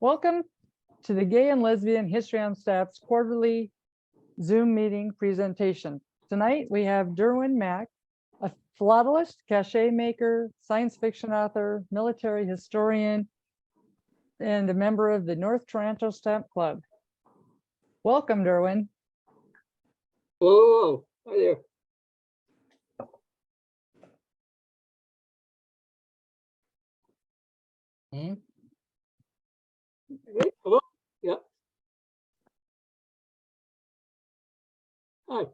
Welcome to the Gay and Lesbian History on Stats quarterly Zoom meeting presentation. Tonight we have Derwin Mak, a philatelist, cachet maker, science fiction author, military historian, and a member of the North Toronto Stamp Club. Welcome, Derwin. Hello, hi there. Wait, hello? Yeah. Hi.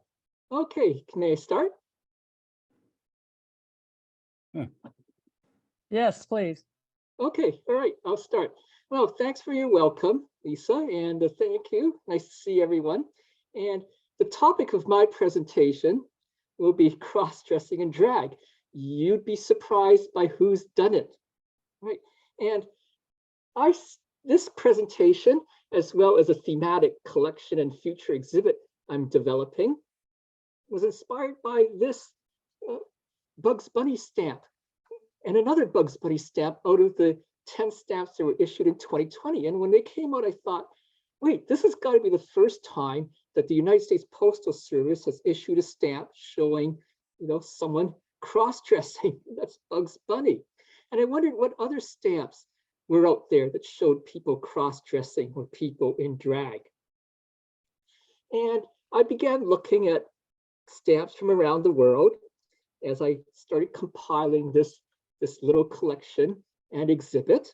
Okay, can I start? Yes, please. Okay, all right, I'll start. Well, thanks for your welcome, Lisa, and thank you. Nice to see everyone. And the topic of my presentation will be cross-dressing and drag. You'd be surprised by who's done it, right? And this presentation, as well as a thematic collection and future exhibit I'm developing, was inspired by this Bugs Bunny stamp and another Bugs Bunny stamp out of the 10 stamps that were issued in 2020. And when they came out, I thought, wait, this has got to be the first time that the United States Postal Service has issued a stamp showing, someone cross-dressing. That's Bugs Bunny. And I wondered what other stamps were out there that showed people cross-dressing or people in drag. And I began looking at stamps from around the world as I started compiling this little collection and exhibit.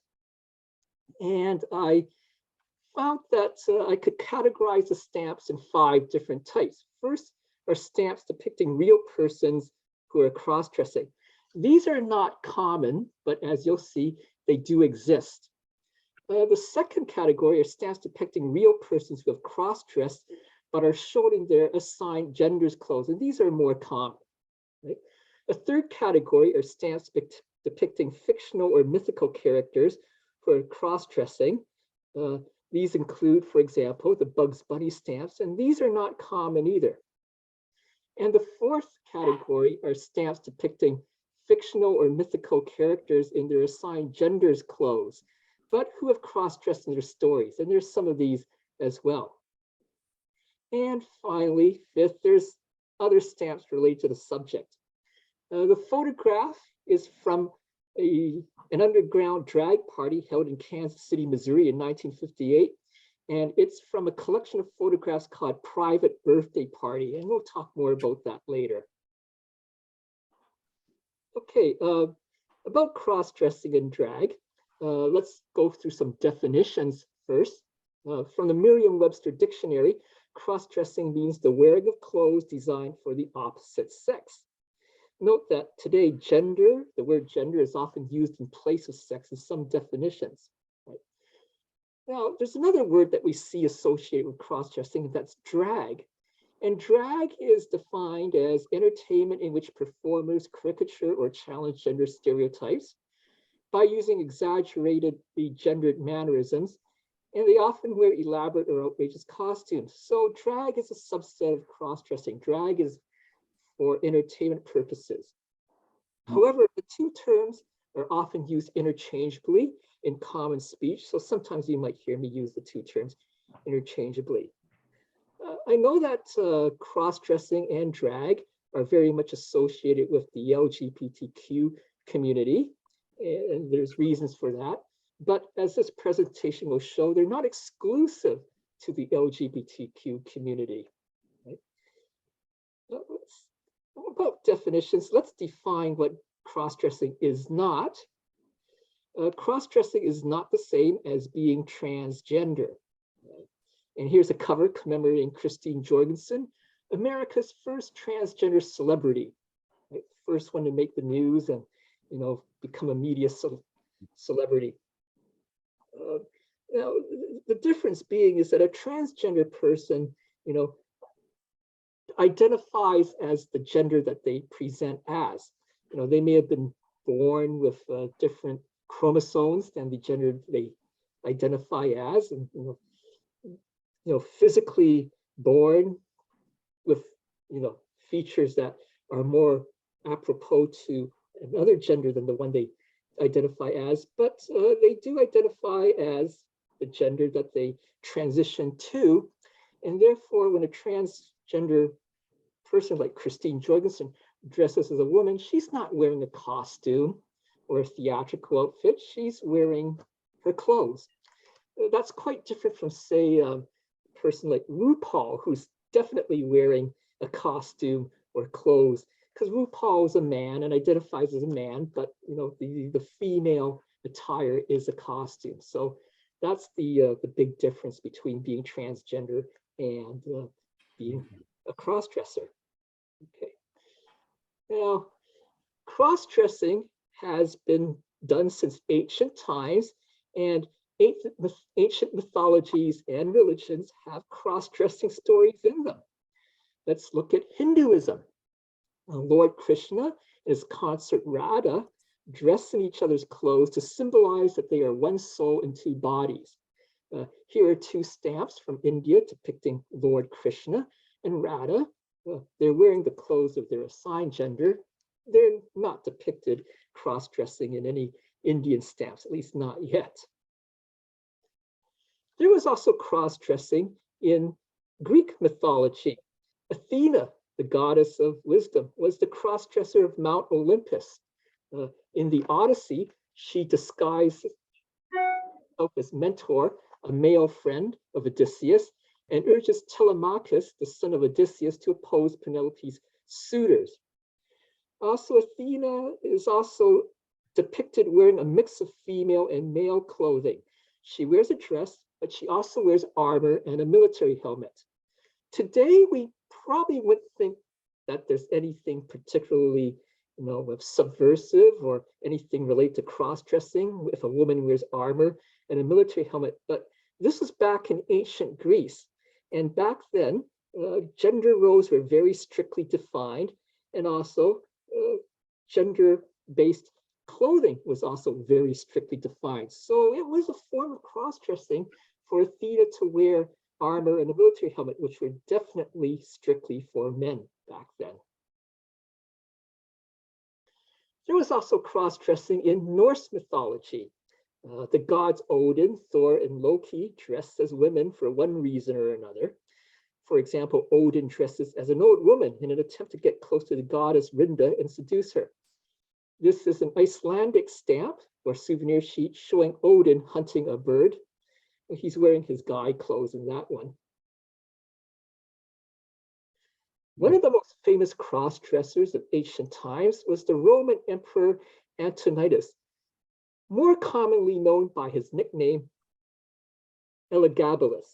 And I found that I could categorize the stamps in 5 different types. First are stamps depicting real persons who are cross-dressing. These are not common, but as you'll see, they do exist. The second category are stamps depicting real persons who have cross-dressed but are shown in their assigned genders clothes, and these are more common. Right? The third category are stamps depicting fictional or mythical characters who are cross-dressing. These include, for example, the Bugs Bunny stamps, and these are not common either. And the fourth category are stamps depicting fictional or mythical characters in their assigned genders clothes, but who have cross-dressed in their stories. And there's some of these as well. And finally, fifth, there's other stamps related to the subject. The photograph is from an underground drag party held in Kansas City, Missouri in 1958. And it's from a collection of photographs called Private Birthday Party. And we'll talk more about that later. Okay, about cross-dressing and drag, let's go through some definitions first. From the Merriam-Webster Dictionary, cross-dressing means the wearing of clothes designed for the opposite sex. Note that today, the word gender is often used in place of sex in some definitions. Right? Now, there's another word that we see associated with cross-dressing, that's drag. And drag is defined as entertainment in which performers caricature or challenge gender stereotypes by using exaggeratedly gendered mannerisms, and they often wear elaborate or outrageous costumes. So drag is a subset of cross-dressing. Drag is for entertainment purposes. However, the two terms are often used interchangeably in common speech, so sometimes you might hear me use the two terms interchangeably. I know that cross-dressing and drag are very much associated with the LGBTQ community, and there's reasons for that. But as this presentation will show, they're not exclusive to the LGBTQ community. Right? About definitions, let's define what cross-dressing is not. Cross-dressing is not the same as being transgender. And here's a cover commemorating Christine Jorgensen, America's first transgender celebrity, right? First one to make the news and become a media celebrity. Now, the difference being is that a transgender person, identifies as the gender that they present as. They may have been born with different chromosomes than the gender they identify as, and physically born with features that are more apropos to another gender than the one they identify as, but they do identify as the gender that they transition to. And therefore, when a transgender person like Christine Jorgensen dresses as a woman, she's not wearing a costume or a theatrical outfit. She's wearing her clothes. That's quite different from, say, a person like RuPaul, who's definitely wearing a costume or clothes, because RuPaul is a man and identifies as a man, but the female attire is a costume. So that's the big difference between being transgender and being a cross-dresser. Okay. Now, cross-dressing has been done since ancient times, and ancient mythologies and religions have cross-dressing stories in them. Let's look at Hinduism. Lord Krishna and his consort Radha dress in each other's clothes to symbolize that they are one soul in two bodies. Here are two stamps from India depicting Lord Krishna and Radha. They're wearing the clothes of their assigned gender. They're not depicted cross-dressing in any Indian stamps, at least not yet. There was also cross-dressing in Greek mythology. Athena, the goddess of wisdom, was the cross-dresser of Mount Olympus. In the Odyssey, she disguised herself as Mentor, a male friend of Odysseus, and urges Telemachus, the son of Odysseus, to oppose Penelope's suitors. Also, Athena is also depicted wearing a mix of female and male clothing. She wears a dress, but she also wears armor and a military helmet. Today, we probably wouldn't think that there's anything particularly subversive or anything related to cross-dressing if a woman wears armor and a military helmet. But this was back in ancient Greece. And back then, gender roles were very strictly defined, and also gender-based clothing was also very strictly defined. So it was a form of cross-dressing for Athena to wear armor and a military helmet, which were definitely strictly for men back then. There was also cross-dressing in Norse mythology. The gods Odin, Thor, and Loki dressed as women for one reason or another. For example, Odin dresses as an old woman in an attempt to get close to the goddess Rinda and seduce her. This is an Icelandic stamp or souvenir sheet showing Odin hunting a bird. He's wearing his guy clothes in that one. One of the most famous cross-dressers of ancient times was the Roman Emperor Antonius, more commonly known by his nickname Elagabalus.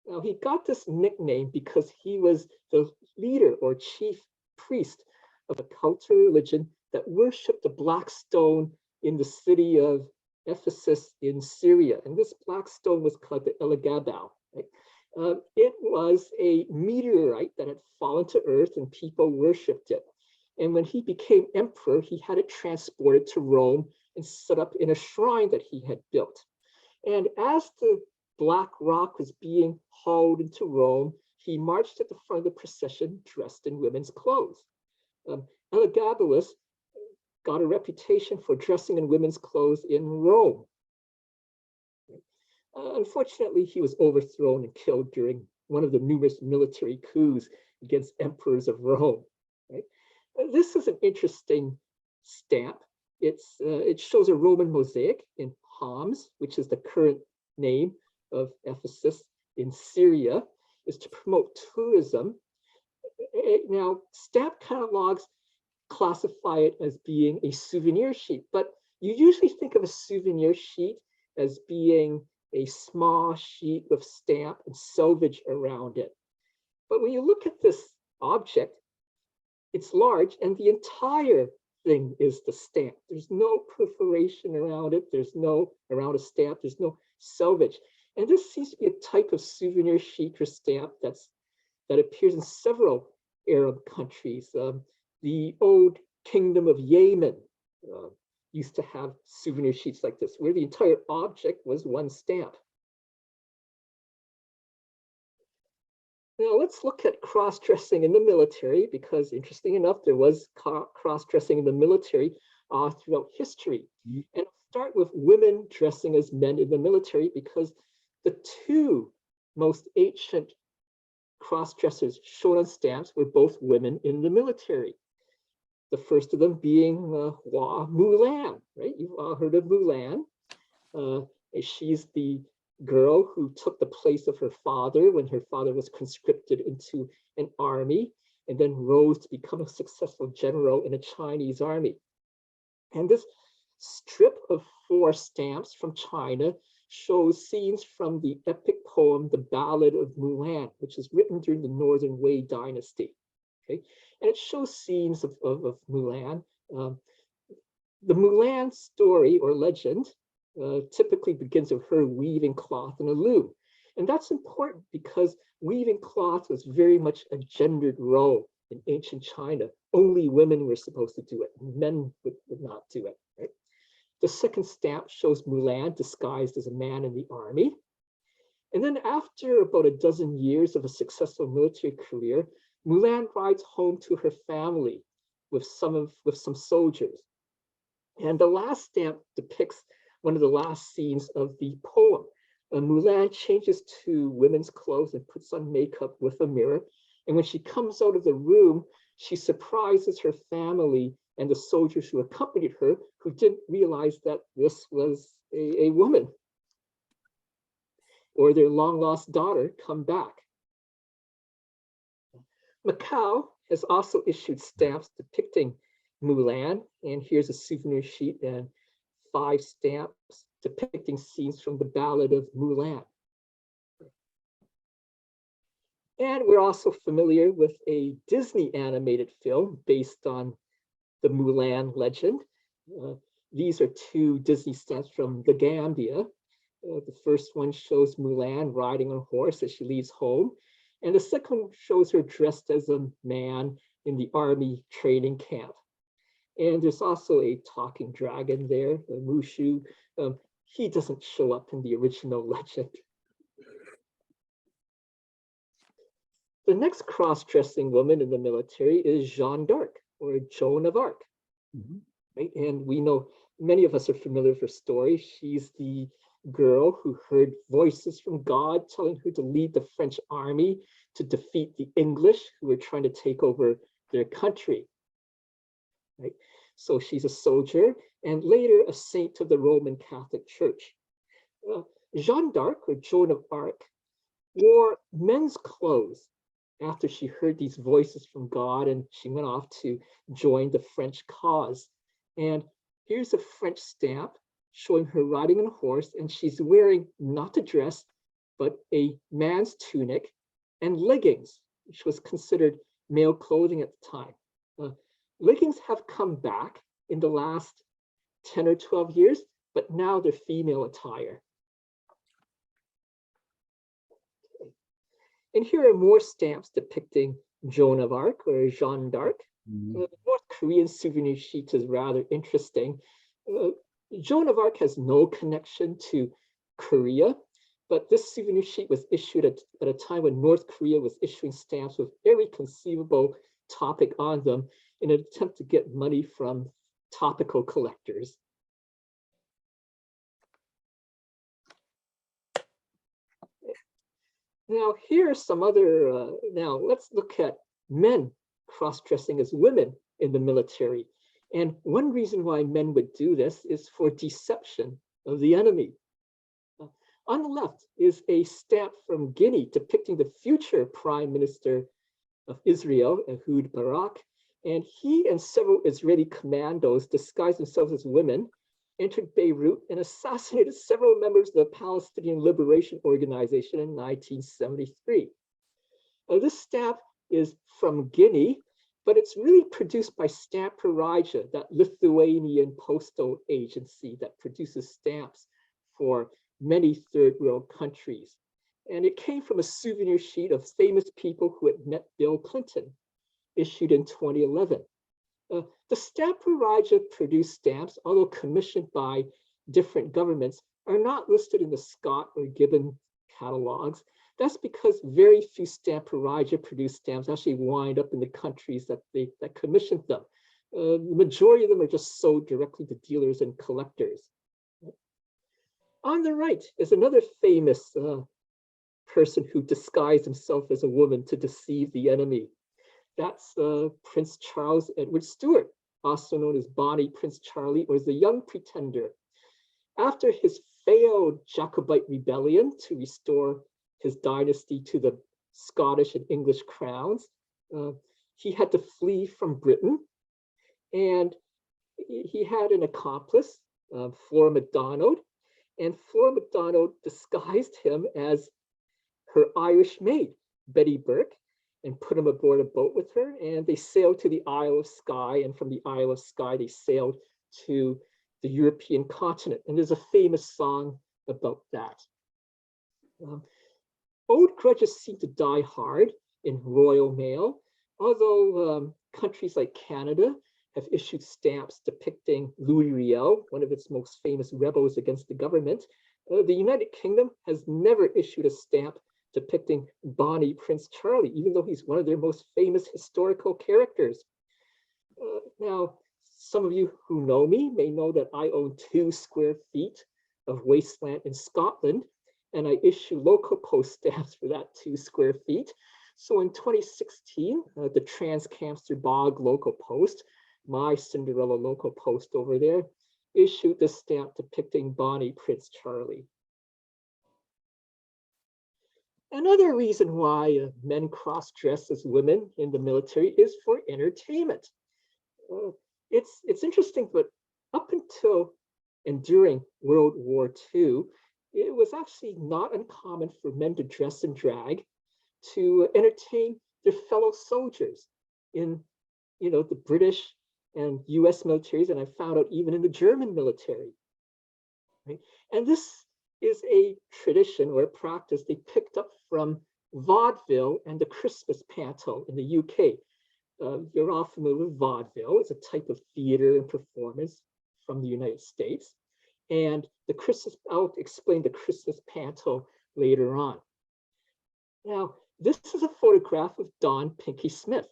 Now, he got this nickname because he was the leader or chief priest of a cult or religion that worshipped the black stone in the city of Ephesus in Syria. And this black stone was called the Elagabal. Right? It was a meteorite that had fallen to earth and people worshipped it. And when he became emperor, he had it transported to Rome and set up in a shrine that he had built. And as the black rock was being hauled into Rome, he marched at the front of the procession dressed in women's clothes. Elagabalus got a reputation for dressing in women's clothes in Rome. Unfortunately, he was overthrown and killed during one of the numerous military coups against emperors of Rome. Right? This is an interesting stamp. It shows a Roman mosaic in Homs, which is the current name of Ephesus in Syria, is to promote tourism. Now, stamp catalogs classify it as being a souvenir sheet, but you usually think of a souvenir sheet as being a small sheet with stamp and selvage around it. But when you look at this object, it's large and the entire thing is the stamp. There's no perforation around it. There's no around a stamp. There's no selvage. And this seems to be a type of souvenir sheet or stamp that appears in several Arab countries. The old kingdom of Yemen used to have souvenir sheets like this, where the entire object was one stamp. Now let's look at cross-dressing in the military, because interesting enough, there was cross-dressing in the military throughout history. And I'll start with women dressing as men in the military, because The two most ancient cross-dressers shown on stamps were both women in the military. The first of them being Hua Mulan, right? You've all heard of Mulan. She's the girl who took the place of her father when her father was conscripted into an army and then rose to become a successful general in a Chinese army. And this strip of 4 stamps from China shows scenes from the epic poem, The Ballad of Mulan, which is written during the Northern Wei Dynasty. Okay, and it shows scenes of Mulan. The Mulan story or legend typically begins with her weaving cloth in a loom. And that's important because weaving cloth was very much a gendered role in ancient China. Only women were supposed to do it. Men would not do it. Right? The second stamp shows Mulan disguised as a man in the army. And then after about a dozen years of a successful military career, Mulan rides home to her family with some soldiers. And the last stamp depicts one of the last scenes of the poem. Mulan changes to women's clothes and puts on makeup with a mirror. And when she comes out of the room, she surprises her family and the soldiers who accompanied her, who didn't realize that this was a woman or their long-lost daughter come back. Macau has also issued stamps depicting Mulan, and here's a souvenir sheet and 5 stamps depicting scenes from the Ballad of Mulan. And we're also familiar with a Disney animated film based on the Mulan legend. These are 2 Disney stamps from the Gambia. The first one shows Mulan riding on a horse as she leaves home. And the second one shows her dressed as a man in the army training camp. And there's also a talking dragon there, Mushu. He doesn't show up in the original legend. The next cross-dressing woman in the military is Jeanne d'Arc, or Joan of Arc. Right? And we know, many of us are familiar with her story. She's the girl who heard voices from God telling her to lead the French army to defeat the English who were trying to take over their country. Right? So she's a soldier and later a saint of the Roman Catholic Church. Jeanne d'Arc, or Joan of Arc, wore men's clothes after she heard these voices from God, and she went off to join the French cause. And here's a French stamp showing her riding on a horse, and she's wearing not a dress, but a man's tunic and leggings, which was considered male clothing at the time. Leggings have come back in the last 10 or 12 years, but now they're female attire. And here are more stamps depicting Joan of Arc, or Jeanne d'Arc. The North Korean souvenir sheet is rather interesting. Joan of Arc has no connection to Korea, but this souvenir sheet was issued at a time when North Korea was issuing stamps with every conceivable topic on them in an attempt to get money from topical collectors. Now, here are some other, now let's look at men cross-dressing as women in the military. And one reason why men would do this is for deception of the enemy. On the left is a stamp from Guinea depicting the future Prime Minister of Israel, Ehud Barak. And he and several Israeli commandos disguised themselves as women, entered Beirut and assassinated several members of the Palestinian Liberation Organization in 1973. This stamp is from Guinea, but it's really produced by Stamperidžia, that Lithuanian postal agency that produces stamps for many third world countries. And it came from a souvenir sheet of famous people who had met Bill Clinton, issued in 2011. The Stamperidžia produced stamps, although commissioned by different governments, are not listed in the Scott or Gibbon catalogs. That's because very few Stamperidžia produced stamps actually wind up in the countries that commissioned them. The majority of them are just sold directly to dealers and collectors. On the right is another famous person who disguised himself as a woman to deceive the enemy. That's Prince Charles Edward Stuart, also known as Bonnie Prince Charlie, or as the Young Pretender. After his failed Jacobite rebellion to restore his dynasty to the Scottish and English crowns, he had to flee from Britain, and he had an accomplice, Flora MacDonald, and Flora MacDonald disguised him as her Irish maid, Betty Burke, and put him aboard a boat with her, and they sailed to the Isle of Skye, and from the Isle of Skye, they sailed to the European continent, and there's a famous song about that. Old grudges seem to die hard in Royal Mail, although countries like Canada have issued stamps depicting Louis Riel, one of its most famous rebels against the government. The United Kingdom has never issued a stamp depicting Bonnie Prince Charlie, even though he's one of their most famous historical characters. Now, some of you who know me may know that I own 2 square feet of wasteland in Scotland, and I issue local post stamps for that 2 square feet. So in 2016, the Trans-Camster Bog local post, my Cinderella local post over there, issued this stamp depicting Bonnie Prince Charlie. Another reason why men cross-dress as women in the military is for entertainment. It's interesting, but up until and during World War II, it was actually not uncommon for men to dress in drag to entertain their fellow soldiers in, the British and US militaries, and I found out even in the German military. Right? And this is a tradition or a practice they picked up from vaudeville and the Christmas panto in the UK. You're all familiar with vaudeville. It's a type of theater and performance from the United States. And I'll explain the Christmas panto later on. Now, this is a photograph of Dawn Pinky Smith,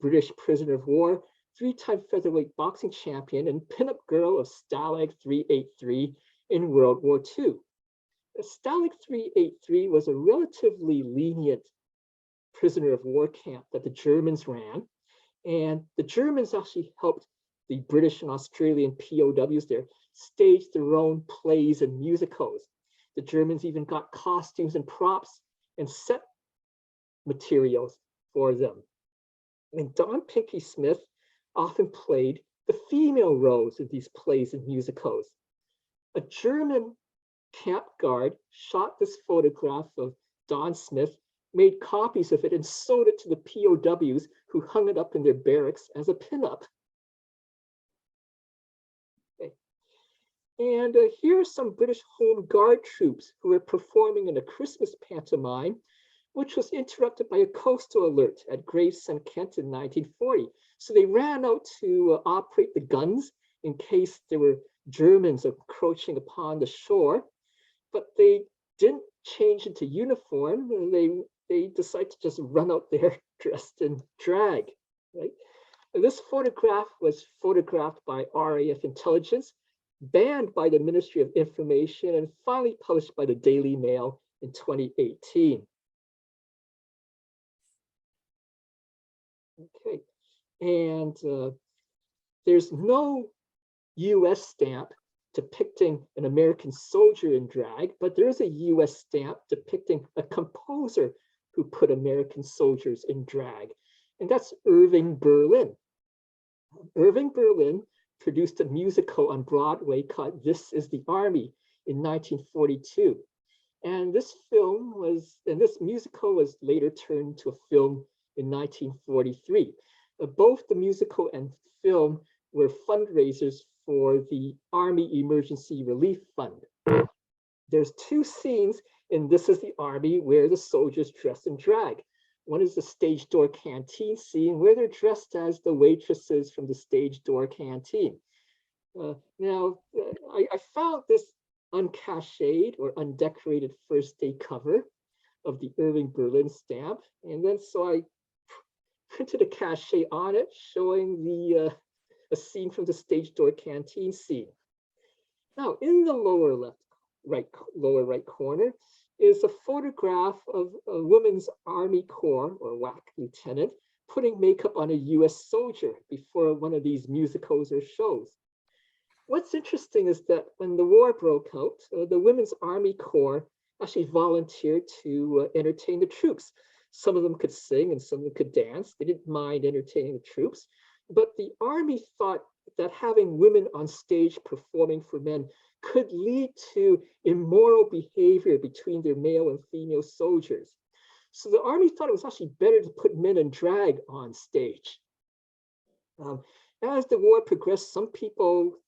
British prisoner of war, 3-time featherweight boxing champion and pinup girl of Stalag 383 in World War II. Stalag 383 was a relatively lenient prisoner of war camp that the Germans ran. And the Germans actually helped the British and Australian POWs there stage their own plays and musicals. The Germans even got costumes and props and set materials for them. And Dawn Pinky Smith often played the female roles in these plays and musicals. A German camp guard shot this photograph of Dawn Smith, made copies of it, and sold it to the POWs who hung it up in their barracks as a pinup. Okay. And here are some British Home Guard troops who were performing in a Christmas pantomime, which was interrupted by a coastal alert at Gravesend, Kent in 1940. So they ran out to operate the guns in case there were Germans encroaching upon the shore, but they didn't change into uniform. They decided to just run out there dressed in drag, right? And this photograph was photographed by RAF Intelligence, banned by the Ministry of Information, and finally published by the Daily Mail in 2018. Okay, and there's no US stamp depicting an American soldier in drag, but there is a US stamp depicting a composer who put American soldiers in drag, and that's Irving Berlin. Irving Berlin produced a musical on Broadway called This Is the Army in 1942. And this musical was later turned to a film in 1943. Both the musical and film were fundraisers for the Army Emergency Relief Fund. There's 2 scenes in This Is the Army where the soldiers dress in drag. One is the stage door canteen scene where they're dressed as the waitresses from the stage door canteen. Now, I found this uncached or undecorated first day cover of the Irving Berlin stamp, and then so I printed a cachet on it showing a scene from the stage door canteen scene. Now, in the lower left lower right corner, is a photograph of a woman's Army Corps or WAC lieutenant putting makeup on a US soldier before one of these musicals or shows. What's interesting is that when the war broke out, the Women's Army Corps actually volunteered to entertain the troops. Some of them could sing and some of them could dance. They didn't mind entertaining the troops. But the Army thought that having women on stage performing for men could lead to immoral behavior between their male and female soldiers. So the Army thought it was actually better to put men in drag on stage. As the war progressed, some people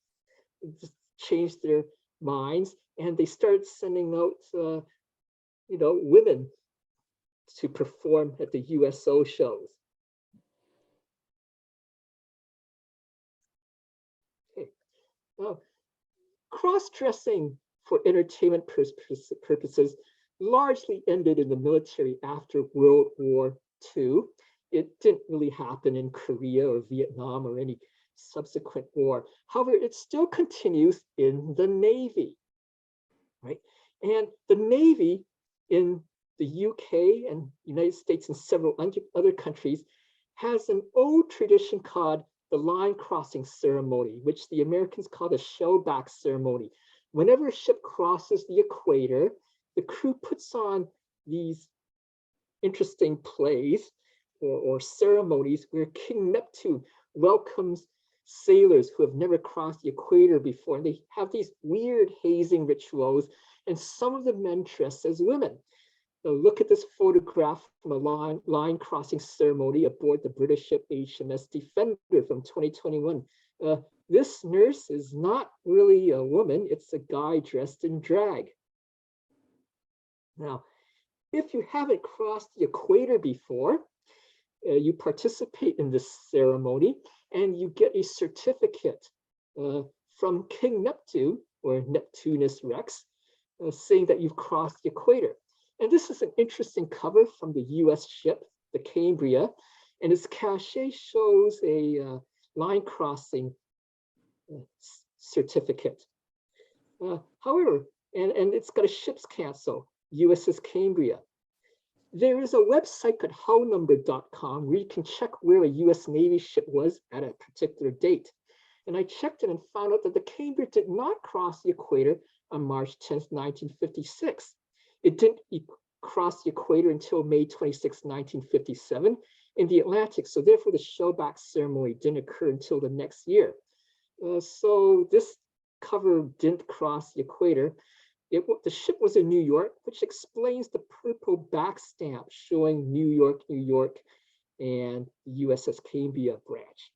changed their minds and they started sending out, women to perform at the USO shows. Okay. Now, cross-dressing for entertainment purposes largely ended in the military after World War II. It didn't really happen in Korea or Vietnam or any subsequent war. However, it still continues in the Navy, right? And the Navy in the UK and United States and several other countries has an old tradition called the line crossing ceremony, which the Americans call the shellback ceremony. Whenever a ship crosses the equator, the crew puts on these interesting plays or ceremonies where King Neptune welcomes sailors who have never crossed the equator before. And they have these weird hazing rituals, and some of the men dress as women. Now look at this photograph from a line crossing ceremony aboard the British ship HMS Defender from 2021. This nurse is not really a woman, it's a guy dressed in drag. Now, if you haven't crossed the equator before, you participate in this ceremony and you get a certificate from King Neptune or Neptunus Rex saying that you've crossed the equator. And this is an interesting cover from the US ship, the Cambria, and its cachet shows a line crossing certificate. However, and it's got a ship's cancel, USS Cambria. There is a website at hullnumber.com where you can check where a US Navy ship was at a particular date. And I checked it and found out that the Cambria did not cross the equator on March 10th, 1956. It didn't cross the equator until May 26, 1957 in the Atlantic. So therefore the shellback ceremony didn't occur until the next year. So this cover didn't cross the equator. The ship was in New York, which explains the purple back stamp showing New York, New York, and the USS Cambria branch.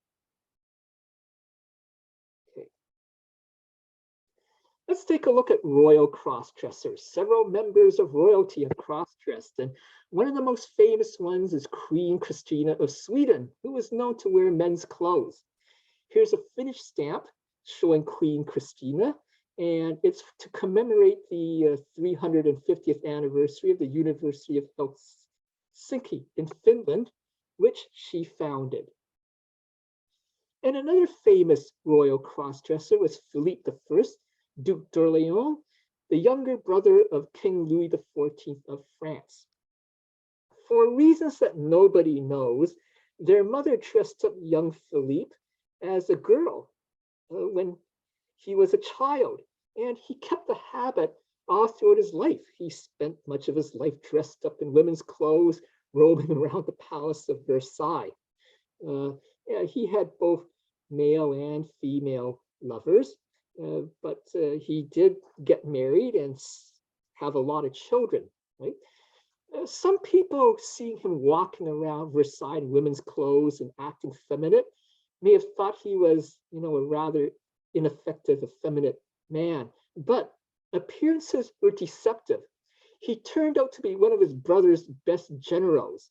Okay. Let's take a look at royal cross-dressers. Several members of royalty have cross-dressed, and one of the most famous ones is Queen Christina of Sweden, who is known to wear men's clothes. Here's a Finnish stamp showing Queen Christina, and it's to commemorate the 350th anniversary of the University of Helsinki in Finland, which she founded. And another famous royal cross-dresser was Philippe I, Duc d'Orléans, the younger brother of King Louis XIV of France. For reasons that nobody knows, their mother dressed up young Philippe as a girl when he was a child, and he kept the habit all throughout his life. He spent much of his life dressed up in women's clothes, roaming around the palace of Versailles. He had both male and female lovers, but he did get married and have a lot of children, right? Some people seeing him walking around Versailles in women's clothes and acting feminine may have thought he was, a rather ineffective, effeminate man, but appearances were deceptive. He turned out to be one of his brother's best generals,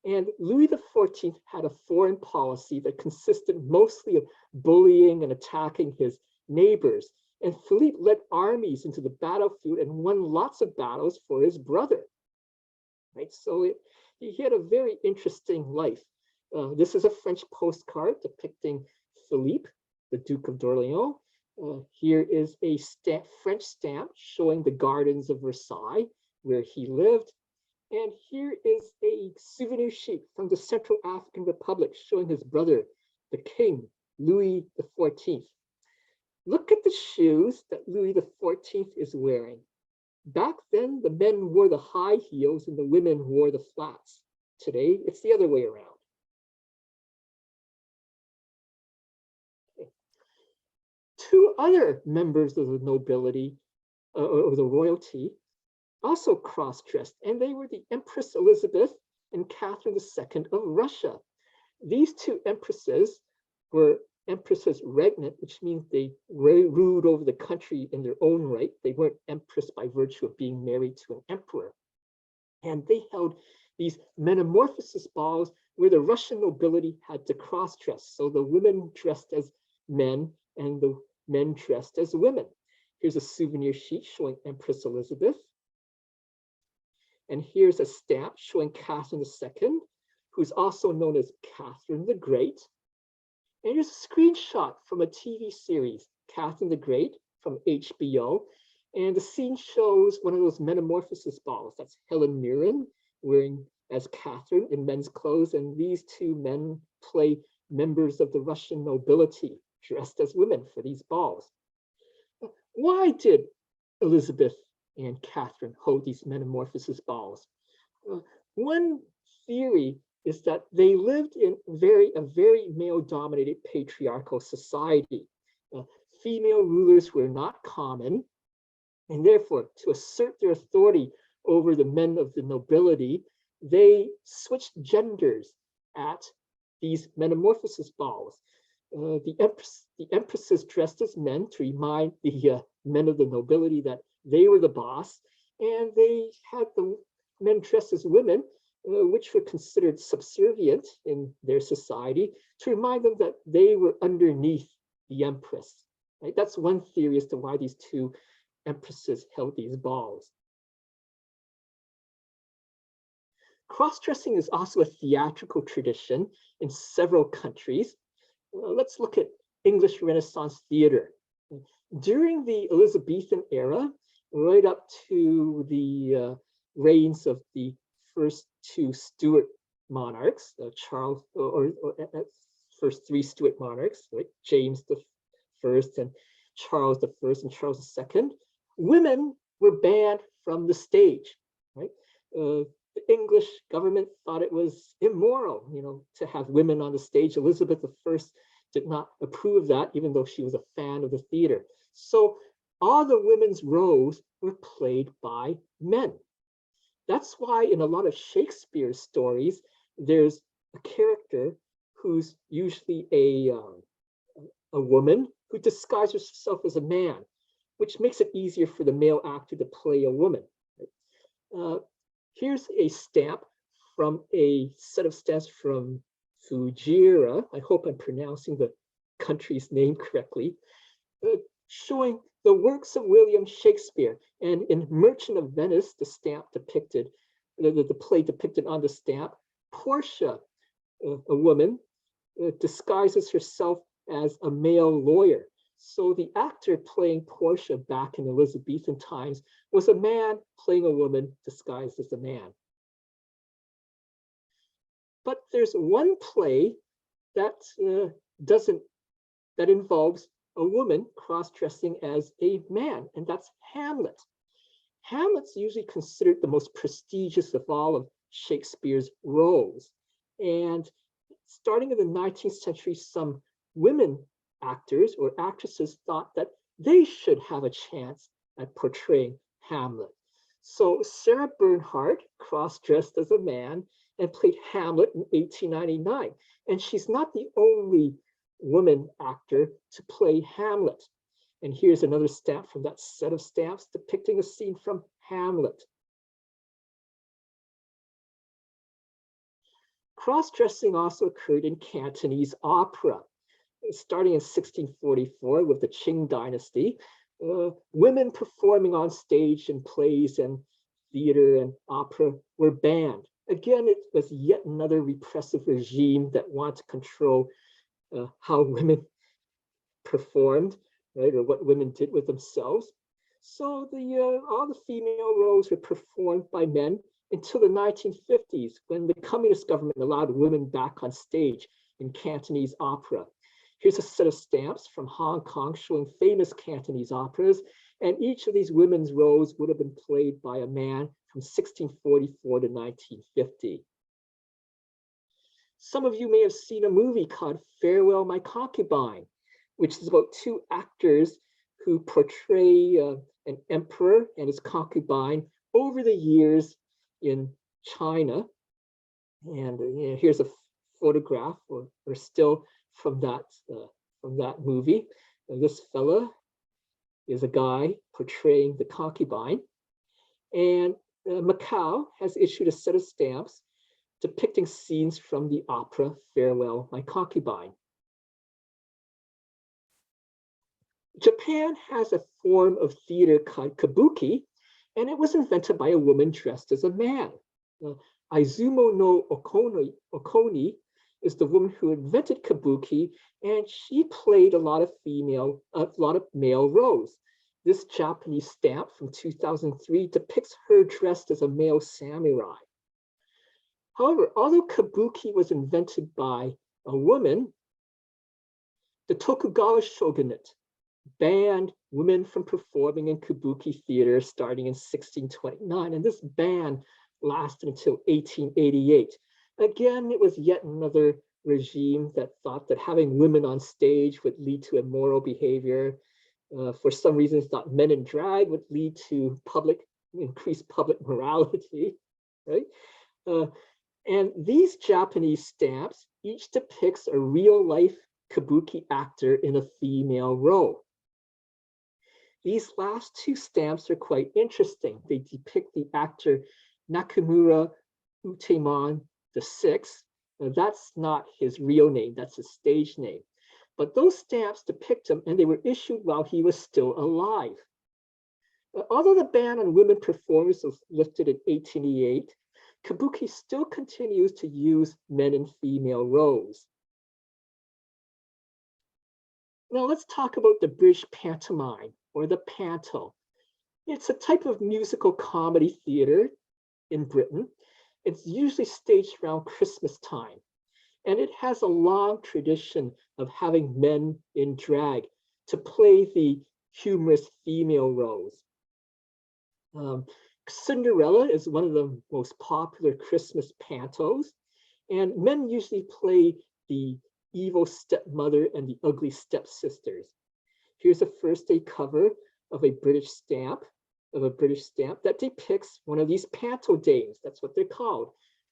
and Louis XIV had a foreign policy that consisted mostly of bullying and attacking his neighbors, and Philippe led armies into the battlefield and won lots of battles for his brother. Right, so he had a very interesting life. This is a French postcard depicting Philippe, the Duke of d'Orléans, Here is a French stamp showing the gardens of Versailles, where he lived. And here is a souvenir sheet from the Central African Republic showing his brother, the king, Louis XIV. Look at the shoes that Louis XIV is wearing. Back then, the men wore the high heels and the women wore the flats. Today, it's the other way around. Okay. Two other members of the nobility or the royalty also cross-dressed, and they were the Empress Elizabeth and Catherine II of Russia. These two empresses were empresses regnant, which means they ruled over the country in their own right. They weren't empress by virtue of being married to an emperor. And they held these metamorphosis balls where the Russian nobility had to cross-dress. So the women dressed as men and the men dressed as women. Here's a souvenir sheet showing Empress Elizabeth. And here's a stamp showing Catherine II, who's also known as Catherine the Great. And here's a screenshot from a TV series, Catherine the Great from HBO. And the scene shows one of those metamorphosis balls. That's Helen Mirren wearing as Catherine in men's clothes. And these two men play members of the Russian nobility dressed as women for these balls. Why did Elizabeth and Catherine hold these metamorphosis balls? One theory is that they lived in a very male-dominated patriarchal society. Female rulers were not common, and therefore, to assert their authority over the men of the nobility, they switched genders at these metamorphosis balls. The empresses dressed as men to remind the men of the nobility that they were the boss, and they had the men dressed as women, which were considered subservient in their society, to remind them that they were underneath the empress. Right? That's one theory as to why these two empresses held these balls. Cross-dressing is also a theatrical tradition in several countries. Let's look at English Renaissance theater. During the Elizabethan era, right up to the reigns of the first two Stuart monarchs, Charles, or first three Stuart monarchs, right? James the First and Charles the First and Charles II, women were banned from the stage, right? The English government thought it was immoral, to have women on the stage. Elizabeth I did not approve of that, even though she was a fan of the theater. So all the women's roles were played by men. That's why in a lot of Shakespeare's stories, there's a character who's usually a woman who disguises herself as a man, which makes it easier for the male actor to play a woman. Here's a stamp from a set of stamps from Fujairah. I hope I'm pronouncing the country's name correctly, showing the works of William Shakespeare. And in Merchant of Venice, the stamp depicted, the play depicted on the stamp, Portia, a woman, disguises herself as a male lawyer. So the actor playing Portia back in Elizabethan times was a man playing a woman disguised as a man. But there's one play that that involves a woman cross-dressing as a man, and that's Hamlet. Hamlet's usually considered the most prestigious of all of Shakespeare's roles. And starting in the 19th century, some women actors or actresses thought that they should have a chance at portraying Hamlet. So Sarah Bernhardt cross-dressed as a man and played Hamlet in 1899. And she's not the only woman actor to play Hamlet. And here's another stamp from that set of stamps depicting a scene from Hamlet. Cross-dressing also occurred in Cantonese opera. Starting in 1644 with the Qing dynasty, women performing on stage in plays and theater and opera were banned. Again, it was yet another repressive regime that wanted to control how women performed. right, or what women did with themselves. So all the female roles were performed by men until the 1950s, when the communist government allowed women back on stage in Cantonese opera. Here's a set of stamps from Hong Kong showing famous Cantonese operas, and each of these women's roles would have been played by a man from 1644 to 1950. Some of you may have seen a movie called Farewell, My Concubine, which is about two actors who portray an emperor and his concubine over the years in China. And here's a photograph or still from that movie. And this fella is a guy portraying the concubine. And Macau has issued a set of stamps depicting scenes from the opera Farewell, My Concubine. Japan has a form of theater called kabuki, and it was invented by a woman dressed as a man. Izumo no Okoni is the woman who invented kabuki, and she played a lot of male roles. This Japanese stamp from 2003 depicts her dressed as a male samurai. However, although kabuki was invented by a woman, the Tokugawa shogunate banned women from performing in kabuki theater starting in 1629, and this ban lasted until 1888. Again, it was yet another regime that thought that having women on stage would lead to immoral behavior. For some reasons, thought men in drag would lead to increased public morality, right? And these Japanese stamps each depicts a real-life kabuki actor in a female role. These last two stamps are quite interesting. They depict the actor Nakamura Utemon VI. Now, that's not his real name, that's his stage name. But those stamps depict him, and they were issued while he was still alive. Although the ban on women performers was lifted in 1888, kabuki still continues to use men and female roles. Now let's talk about the British pantomime, or the panto. It's a type of musical comedy theater in Britain. It's usually staged around Christmas time, and it has a long tradition of having men in drag to play the humorous female roles. Cinderella is one of the most popular Christmas pantos, and men usually play the evil stepmother and the ugly stepsisters. Here's a first day cover of a British stamp, that depicts one of these panto dames. That's what they're called,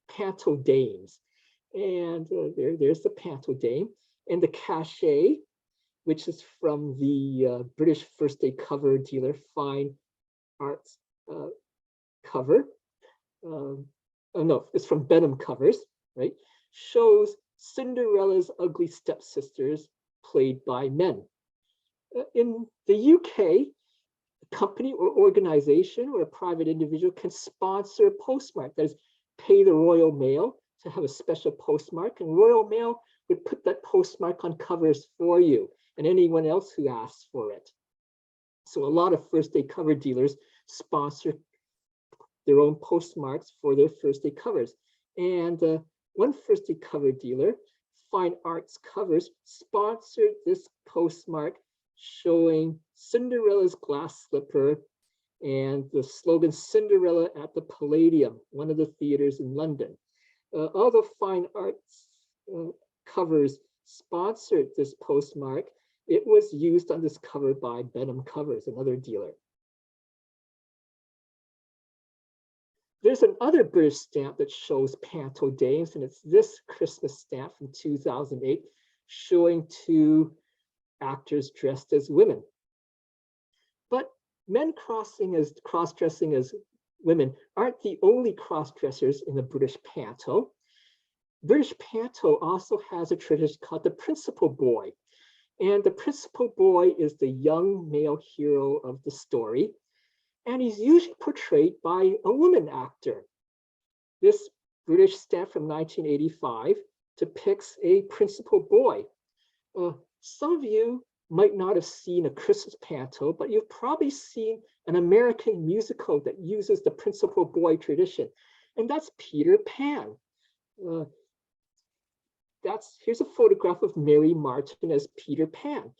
panto dames. And there's the panto dame, and the cachet, which is from the British first day cover dealer Fine Arts cover. Oh no, it's from Benham Covers, right? Shows Cinderella's ugly stepsisters played by men. In the UK, a company or organization or a private individual can sponsor a postmark, that is, pay the Royal Mail to have a special postmark, and Royal Mail would put that postmark on covers for you and anyone else who asks for it. So a lot of first day cover dealers sponsor their own postmarks for their first day covers. And one first day cover dealer, Fine Arts Covers, sponsored this postmark showing Cinderella's glass slipper and the slogan Cinderella at the Palladium, one of the theaters in London. Although Fine Arts Covers sponsored this postmark, it was used on this cover by Benham Covers, another dealer. There's another British stamp that shows panto dames, and it's this Christmas stamp from 2008 showing two actors dressed as women. But men cross-dressing as women aren't the only cross-dressers in the British panto. British panto also has a tradition called the principal boy. And the principal boy is the young male hero of the story, and he's usually portrayed by a woman actor. This British stamp from 1985 depicts a principal boy. Some of you might not have seen a Christmas panto, but you've probably seen an American musical that uses the principal boy tradition, and that's Peter Pan. Here's a photograph of Mary Martin as Peter Pan.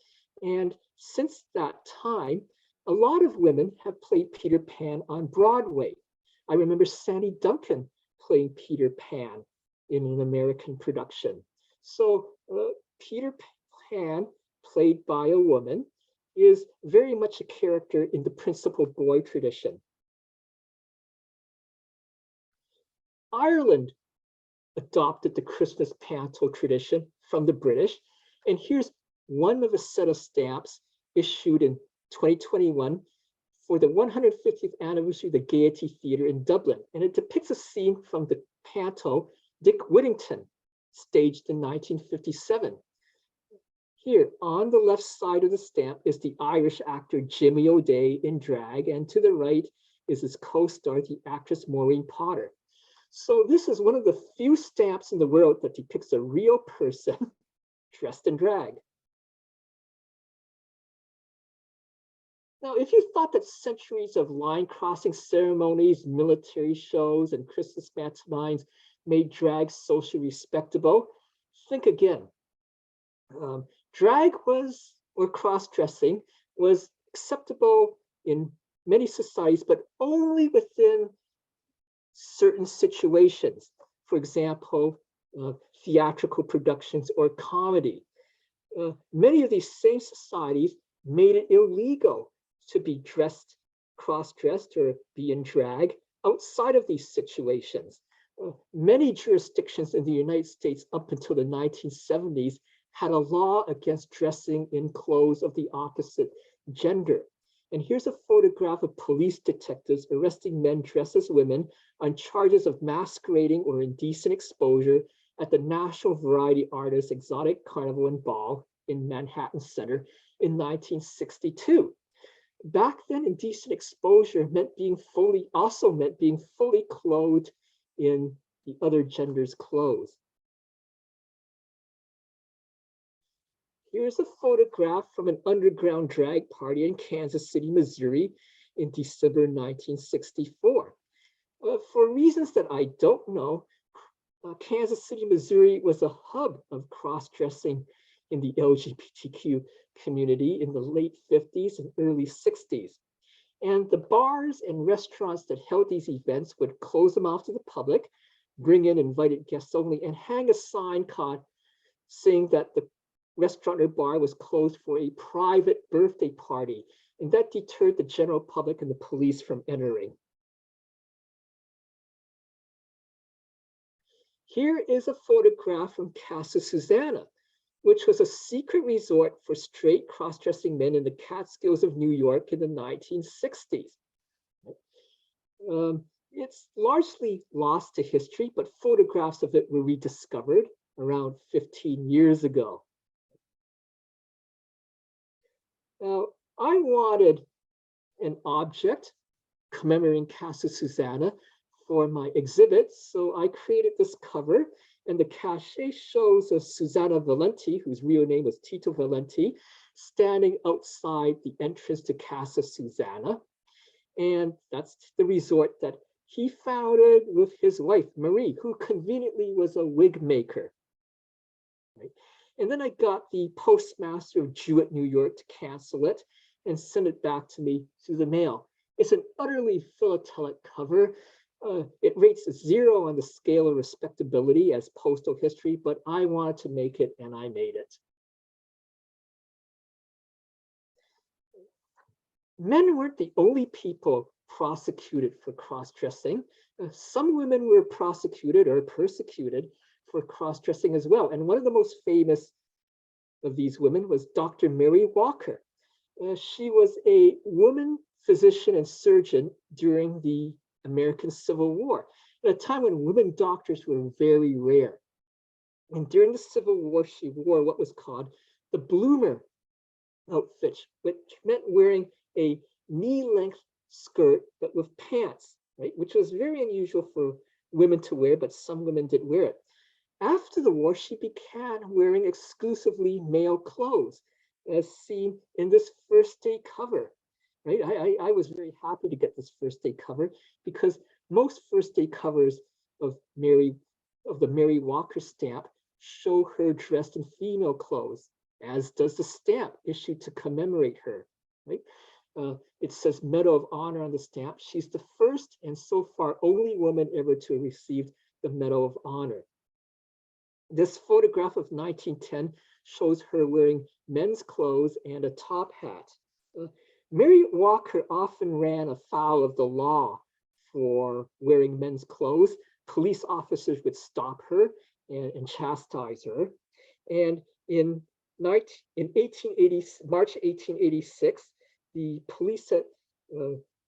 And since that time, a lot of women have played Peter Pan on Broadway. I remember Sandy Duncan playing Peter Pan in an American production. So Peter Pan, played by a woman, is very much a character in the principal boy tradition. Ireland adopted the Christmas panto tradition from the British. And here's one of a set of stamps issued in 2021 for the 150th anniversary of the Gaiety Theatre in Dublin. And it depicts a scene from the panto Dick Whittington, staged in 1957. Here on the left side of the stamp is the Irish actor Jimmy O'Day in drag, and to the right is his co-star, the actress Maureen Potter. So this is one of the few stamps in the world that depicts a real person dressed in drag. Now, if you thought that centuries of line crossing ceremonies, military shows, and Christmas pantomimes made drag socially respectable, think again. Drag was, or cross-dressing, was acceptable in many societies, but only within certain situations. For example, theatrical productions or comedy. Many of these same societies made it illegal to be dressed, cross-dressed, or be in drag outside of these situations. Many jurisdictions in the United States up until the 1970s had a law against dressing in clothes of the opposite gender. And here's a photograph of police detectives arresting men dressed as women on charges of masquerading or indecent exposure at the National Variety Artists Exotic Carnival and Ball in Manhattan Center in 1962. Back then, indecent exposure also meant being fully clothed in the other gender's clothes. Here's a photograph from an underground drag party in Kansas City, Missouri in December 1964. For reasons that I don't know, Kansas City, Missouri was a hub of cross-dressing in the LGBTQ community in the late 50s and early 60s. And the bars and restaurants that held these events would close them off to the public, bring in invited guests only, and hang a sign saying that the restaurant or bar was closed for a private birthday party, and that deterred the general public and the police from entering. Here is a photograph from Casa Susanna, which was a secret resort for straight cross-dressing men in the Catskills of New York in the 1960s. It's largely lost to history, but photographs of it were rediscovered around 15 years ago. Now, I wanted an object commemorating Casa Susanna for my exhibit, so I created this cover, and the cachet shows Susanna Valenti, whose real name was Tito Valenti, standing outside the entrance to Casa Susanna. And that's the resort that he founded with his wife, Marie, who conveniently was a wig maker. Right? And then I got the postmaster of Jewett, New York, to cancel it and send it back to me through the mail. It's an utterly philatelic cover. It rates 0 on the scale of respectability as postal history, but I wanted to make it, and I made it. Men weren't the only people prosecuted for cross-dressing. Some women were prosecuted or persecuted for cross-dressing as well. And one of the most famous of these women was Dr. Mary Walker. She was a woman physician and surgeon during the American Civil War, at a time when women doctors were very rare. And during the Civil War, she wore what was called the bloomer outfit, which meant wearing a knee-length skirt, but with pants, right? Which was very unusual for women to wear, but some women did wear it. After the war, she began wearing exclusively male clothes. as seen in this first day cover. Right? I was very happy to get this first day cover because most first day covers of the Mary Walker stamp show her dressed in female clothes, as does the stamp issued to commemorate her. Right? It says Medal of Honor on the stamp. She's the first and so far only woman ever to have received the Medal of Honor. This photograph of 1910 shows her wearing men's clothes and a top hat. Mary Walker often ran afoul of the law for wearing men's clothes. Police officers would stop her and chastise her. And in March 1886, the police at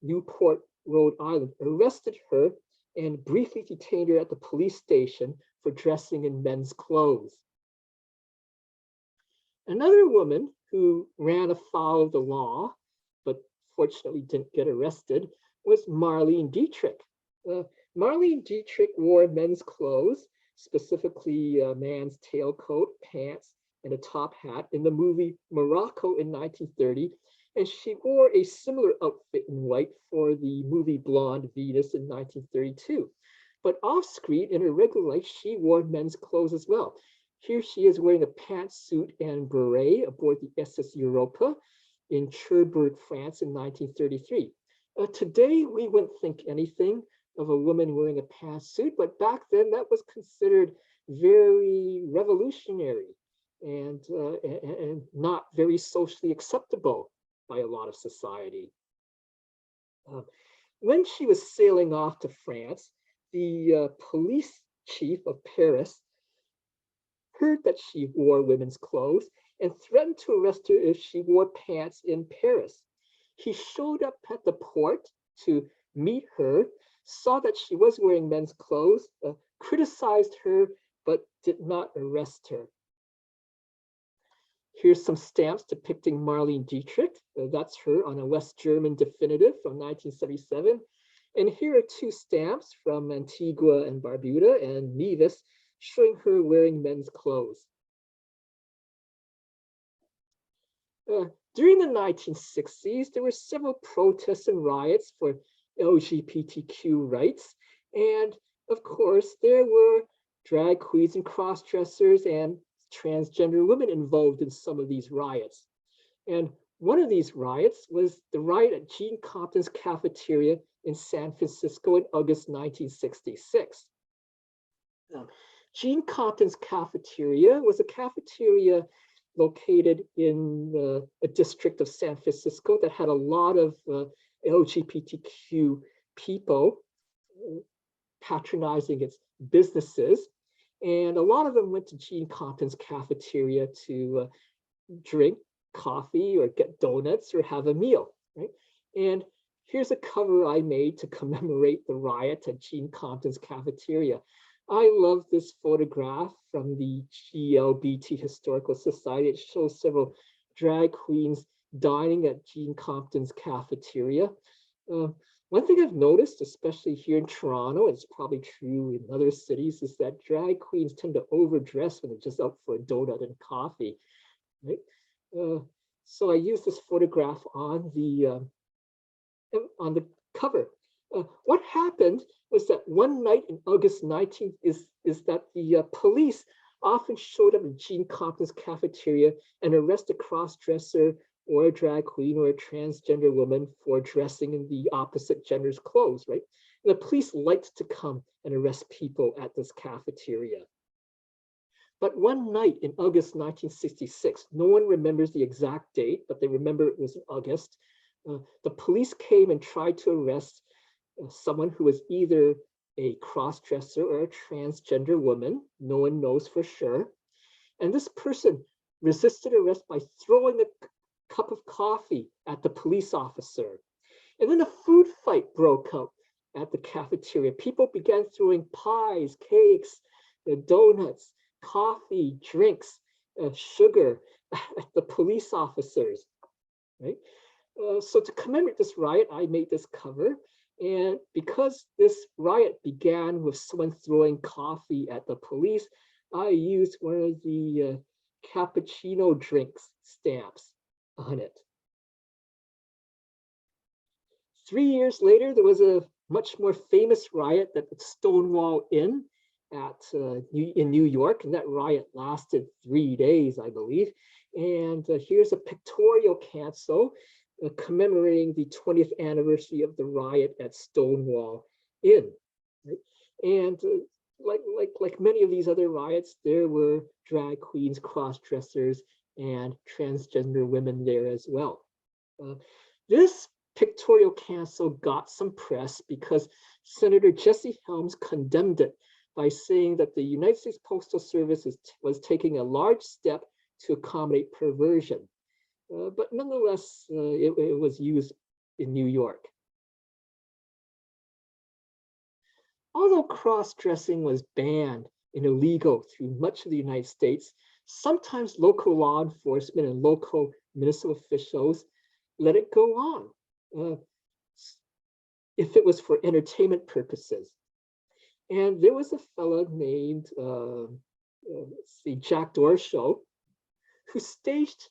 Newport, Rhode Island arrested her and briefly detained her at the police station for dressing in men's clothes. Another woman who ran afoul of the law, but fortunately didn't get arrested, was Marlene Dietrich. Marlene Dietrich wore men's clothes, specifically a man's tailcoat, pants, and a top hat in the movie Morocco in 1930. And she wore a similar outfit in white for the movie Blonde Venus in 1932. But off screen, in her regular life, she wore men's clothes as well. Here she is wearing a pantsuit and beret aboard the SS Europa in Cherbourg, France in 1933. Today, we wouldn't think anything of a woman wearing a pantsuit, but back then that was considered very revolutionary and not very socially acceptable by a lot of society. When she was sailing off to France, the police chief of Paris heard that she wore women's clothes and threatened to arrest her if she wore pants in Paris. He showed up at the port to meet her, saw that she was wearing men's clothes, criticized her, but did not arrest her. Here's some stamps depicting Marlene Dietrich. That's her on a West German definitive from 1977. And here are two stamps from Antigua and Barbuda and Nevis showing her wearing men's clothes. During the 1960s, there were several protests and riots for LGBTQ rights. And of course, there were drag queens and cross-dressers and transgender women involved in some of these riots. And one of these riots was the riot at Gene Compton's cafeteria in San Francisco in August 1966. Gene Compton's cafeteria was a cafeteria located in a district of San Francisco that had a lot of LGBTQ people patronizing its businesses. And a lot of them went to Gene Compton's cafeteria to drink coffee or get donuts or have a meal, right? And here's a cover I made to commemorate the riot at Gene Compton's cafeteria. I love this photograph from the GLBT Historical Society. It shows several drag queens dining at Gene Compton's cafeteria. One thing I've noticed, especially here in Toronto, it's probably true in other cities, is that drag queens tend to overdress when they're just out for a donut and coffee, right? So I used this photograph on the cover. What happened was that one night in August 19th is that the police often showed up at Gene Compton's cafeteria and arrest a cross-dresser or a drag queen or a transgender woman for dressing in the opposite gender's clothes, right? And the police liked to come and arrest people at this cafeteria. But one night in August 1966, no one remembers the exact date, but they remember it was in August, the police came and tried to arrest someone who was either a cross-dresser or a transgender woman. No one knows for sure. And this person resisted arrest by throwing a cup of coffee at the police officer. And then a food fight broke out at the cafeteria. People began throwing pies, cakes, donuts, coffee, drinks, sugar at the police officers, right? So to commemorate this riot, I made this cover. And because this riot began with someone throwing coffee at the police, I used one of the cappuccino drinks stamps on it. 3 years later, there was a much more famous riot at the Stonewall Inn in New York, and that riot lasted 3 days, I believe. And here's a pictorial cancel commemorating the 20th anniversary of the riot at Stonewall Inn. Right? And like many of these other riots, there were drag queens, cross-dressers, and transgender women there as well. This pictorial cancel got some press because Senator Jesse Helms condemned it by saying that the United States Postal Service was taking a large step to accommodate perversion. But nonetheless, it was used in New York. Although cross-dressing was banned and illegal through much of the United States, sometimes local law enforcement and local municipal officials let it go on if it was for entertainment purposes. And there was a fellow named Jack Dorshow, who staged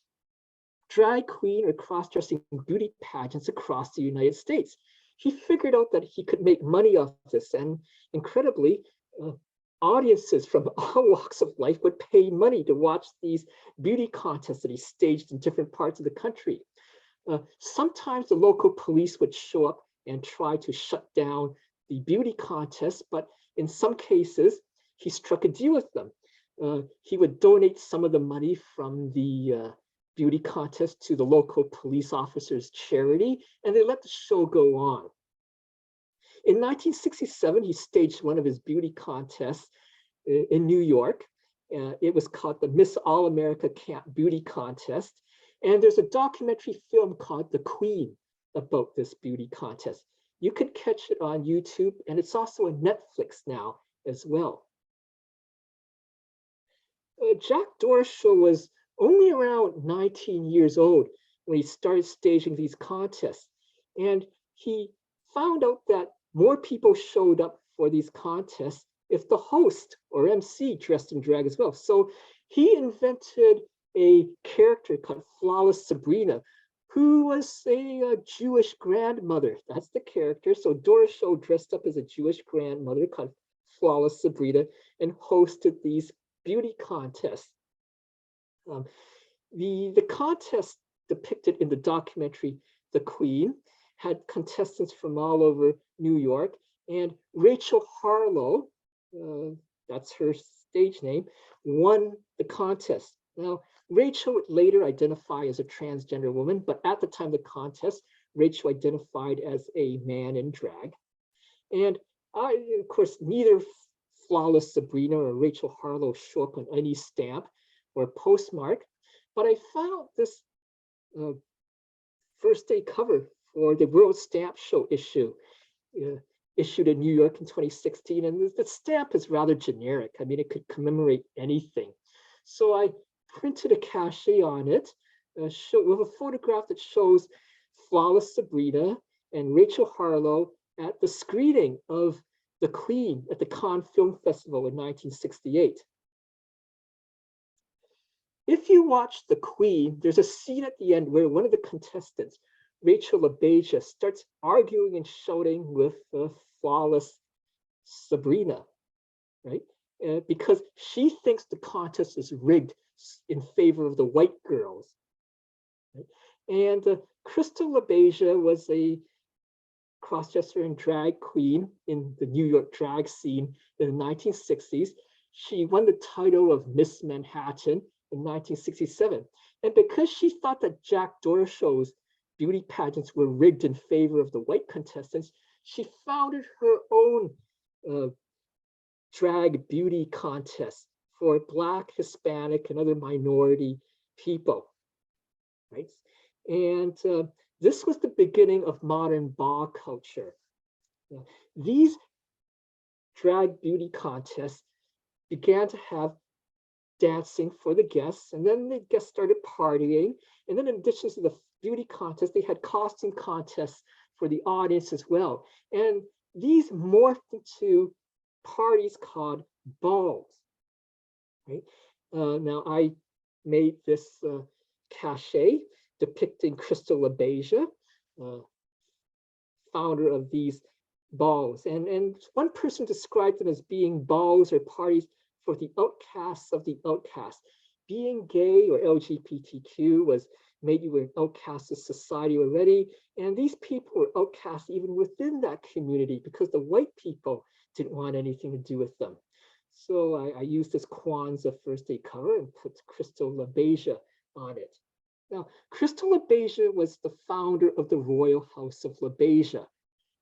drag queen or cross-dressing beauty pageants across the United States. He figured out that he could make money off this, and incredibly, audiences from all walks of life would pay money to watch these beauty contests that he staged in different parts of the country. Sometimes the local police would show up and try to shut down the beauty contest, but in some cases, he struck a deal with them. He would donate some of the money from the beauty contest to the local police officers' charity, and they let the show go on. In 1967, he staged one of his beauty contests in New York. It was called the Miss All-America Camp Beauty Contest. And there's a documentary film called The Queen about this beauty contest. You can catch it on YouTube, and it's also on Netflix now as well. Jack Dorshow was only around 19 years old when he started staging these contests. And he found out that more people showed up for these contests if the host or MC dressed in drag as well. So he invented a character called Flawless Sabrina, who was a Jewish grandmother. That's the character. So Dorshow dressed up as a Jewish grandmother called Flawless Sabrina and hosted these beauty contests. The contest depicted in the documentary The Queen had contestants from all over New York, and Rachel Harlow, that's her stage name, won the contest. Now, Rachel would later identify as a transgender woman, but at the time of the contest, Rachel identified as a man in drag. And of course, neither Flawless Sabrina or Rachel Harlow show up on any stamp or postmark, but I found this first day cover for the World Stamp Show issue, issued in New York in 2016. And the stamp is rather generic. I mean, it could commemorate anything. So I printed a cachet on it with a photograph that shows Flawless Sabrina and Rachel Harlow at the screening of The Queen at the Cannes Film Festival in 1968. If you watch The Queen, there's a scene at the end where one of the contestants, Rachel LaBeija, starts arguing and shouting with Flawless Sabrina, right? Because she thinks the contest is rigged in favor of the white girls. Right? And Crystal LaBeija was a crossdresser and drag queen in the New York drag scene in the 1960s. She won the title of Miss Manhattan in 1967. And because she thought that Jack Dorshow's beauty pageants were rigged in favor of the white contestants, she founded her own drag beauty contest for Black, Hispanic, and other minority people, right? And this was the beginning of modern ball culture. These drag beauty contests began to have dancing for the guests, and then the guests started partying. And then in addition to the beauty contest, they had costume contests for the audience as well. And these morphed into parties called balls, right? Now, I made this cachet depicting Crystal LaBeija, founder of these balls. And one person described them as being balls or parties for the outcasts of the outcasts. Being gay or LGBTQ made you an outcast of society already. And these people were outcasts even within that community because the white people didn't want anything to do with them. So I used this Kwanzaa first day cover and put Crystal LaBeija on it. Now, Crystal LaBeija was the founder of the Royal House of LaBeija.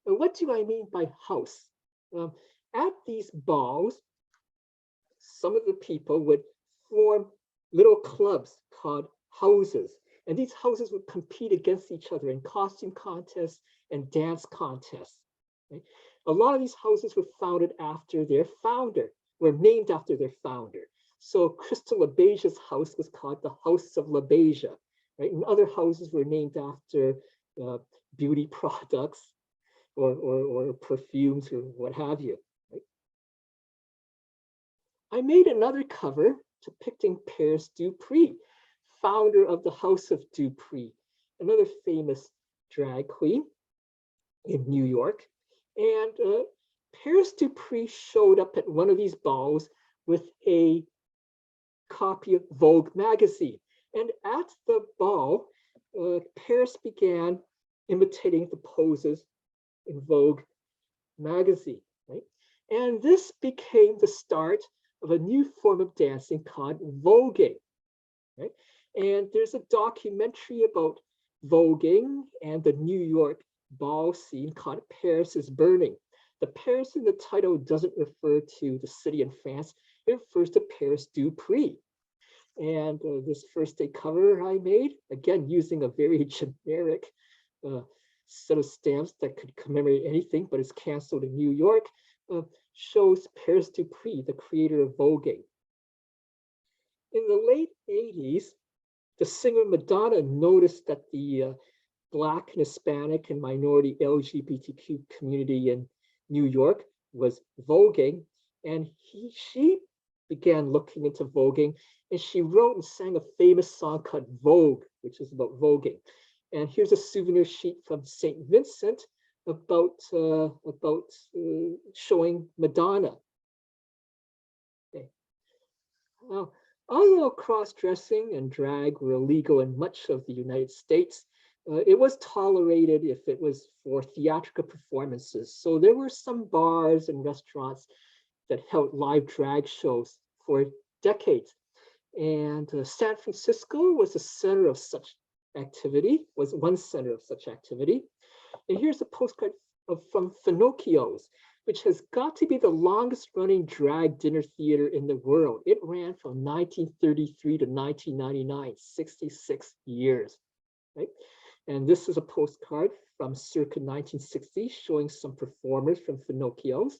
And what do I mean by house? At these balls, some of the people would form little clubs called houses. And these houses would compete against each other in costume contests and dance contests. Right? A lot of these houses were founded after their founder, were named after their founder. So Crystal LaBeija's house was called the House of LaBeija. Right? And other houses were named after beauty products or perfumes or what have you. Right? I made another cover depicting Paris Dupree, founder of the House of Dupree, another famous drag queen in New York. And Paris Dupree showed up at one of these balls with a copy of Vogue magazine. And at the ball, Paris began imitating the poses in Vogue magazine. Right? And this became the start of a new form of dancing called voguing. Right? And there's a documentary about voguing and the New York ball scene called Paris is Burning. The Paris in the title doesn't refer to the city in France, it refers to Paris Dupree. And this first day cover I made, again, using a very generic set of stamps that could commemorate anything, but is canceled in New York, shows Paris Dupree, the creator of voguing. In the late 80s, the singer Madonna noticed that the Black and Hispanic and minority LGBTQ community in New York was voguing, and she began looking into voguing, and she wrote and sang a famous song called Vogue, which is about voguing. And here's a souvenir sheet from St. Vincent about showing Madonna. Okay. Now, although cross-dressing and drag were illegal in much of the United States, it was tolerated if it was for theatrical performances. So there were some bars and restaurants that held live drag shows for decades. And San Francisco was the center of such activity, was one center of such activity. And here's a postcard from Finocchio's, which has got to be the longest running drag dinner theater in the world. It ran from 1933 to 1999, 66 years, right? And this is a postcard from circa 1960 showing some performers from Finocchio's.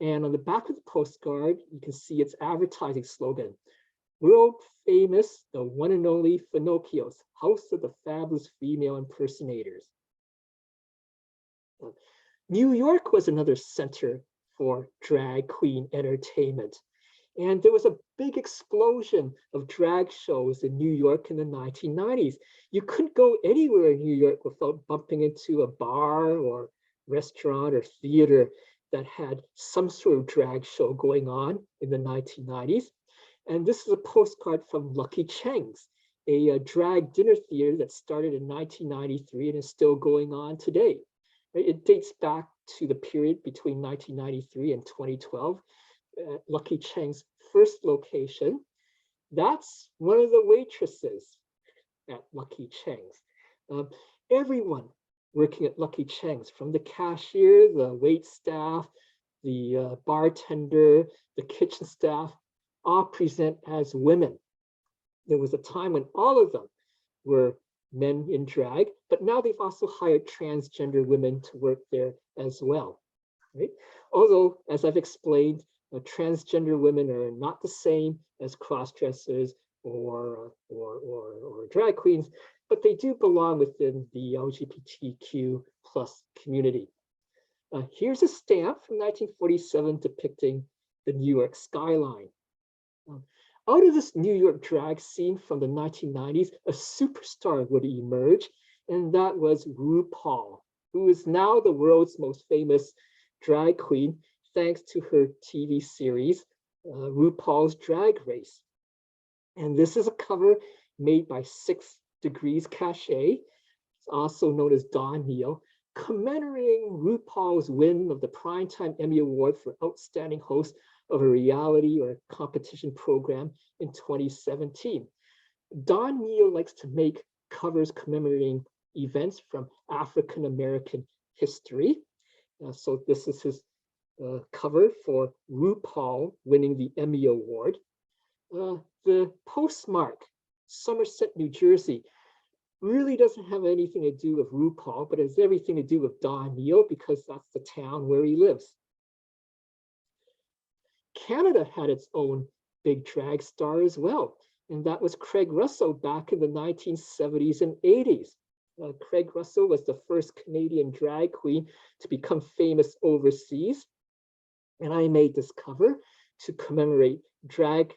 And on the back of the postcard, you can see its advertising slogan, world famous, the one and only Finocchio's, house of the fabulous female impersonators. New York was another center for drag queen entertainment. And there was a big explosion of drag shows in New York in the 1990s. You couldn't go anywhere in New York without bumping into a bar or restaurant or theater that had some sort of drag show going on in the 1990s. And this is a postcard from Lucky Cheng's, a drag dinner theater that started in 1993 and is still going on today. It dates back to the period between 1993 and 2012. Lucky Cheng's first location. That's one of the waitresses at Lucky Cheng's. Everyone working at Lucky Cheng's, from the cashier, the wait staff, the bartender, the kitchen staff, all present as women. There was a time when all of them were men in drag, but now they've also hired transgender women to work there as well. Right? Although, as I've explained, transgender women are not the same as cross-dressers or drag queens, but they do belong within the LGBTQ plus community. Here's a stamp from 1947 depicting the New York skyline. out of this New York drag scene from the 1990s, a superstar would emerge, and that was RuPaul, who is now the world's most famous drag queen, thanks to her TV series, RuPaul's Drag Race. And this is a cover made by 6 Degrees Cachet, it's also known as Don Neal, commemorating RuPaul's win of the Primetime Emmy Award for Outstanding Host of a Reality or Competition Program in 2017. Don Neal likes to make covers commemorating events from African American history. So this is his cover for RuPaul winning the Emmy Award. The postmark, Somerset, New Jersey, really doesn't have anything to do with RuPaul, but it has everything to do with Don Neal because that's the town where he lives. Canada had its own big drag star as well, and that was Craig Russell back in the 1970s and 80s. Craig Russell was the first Canadian drag queen to become famous overseas, and I made this cover to commemorate drag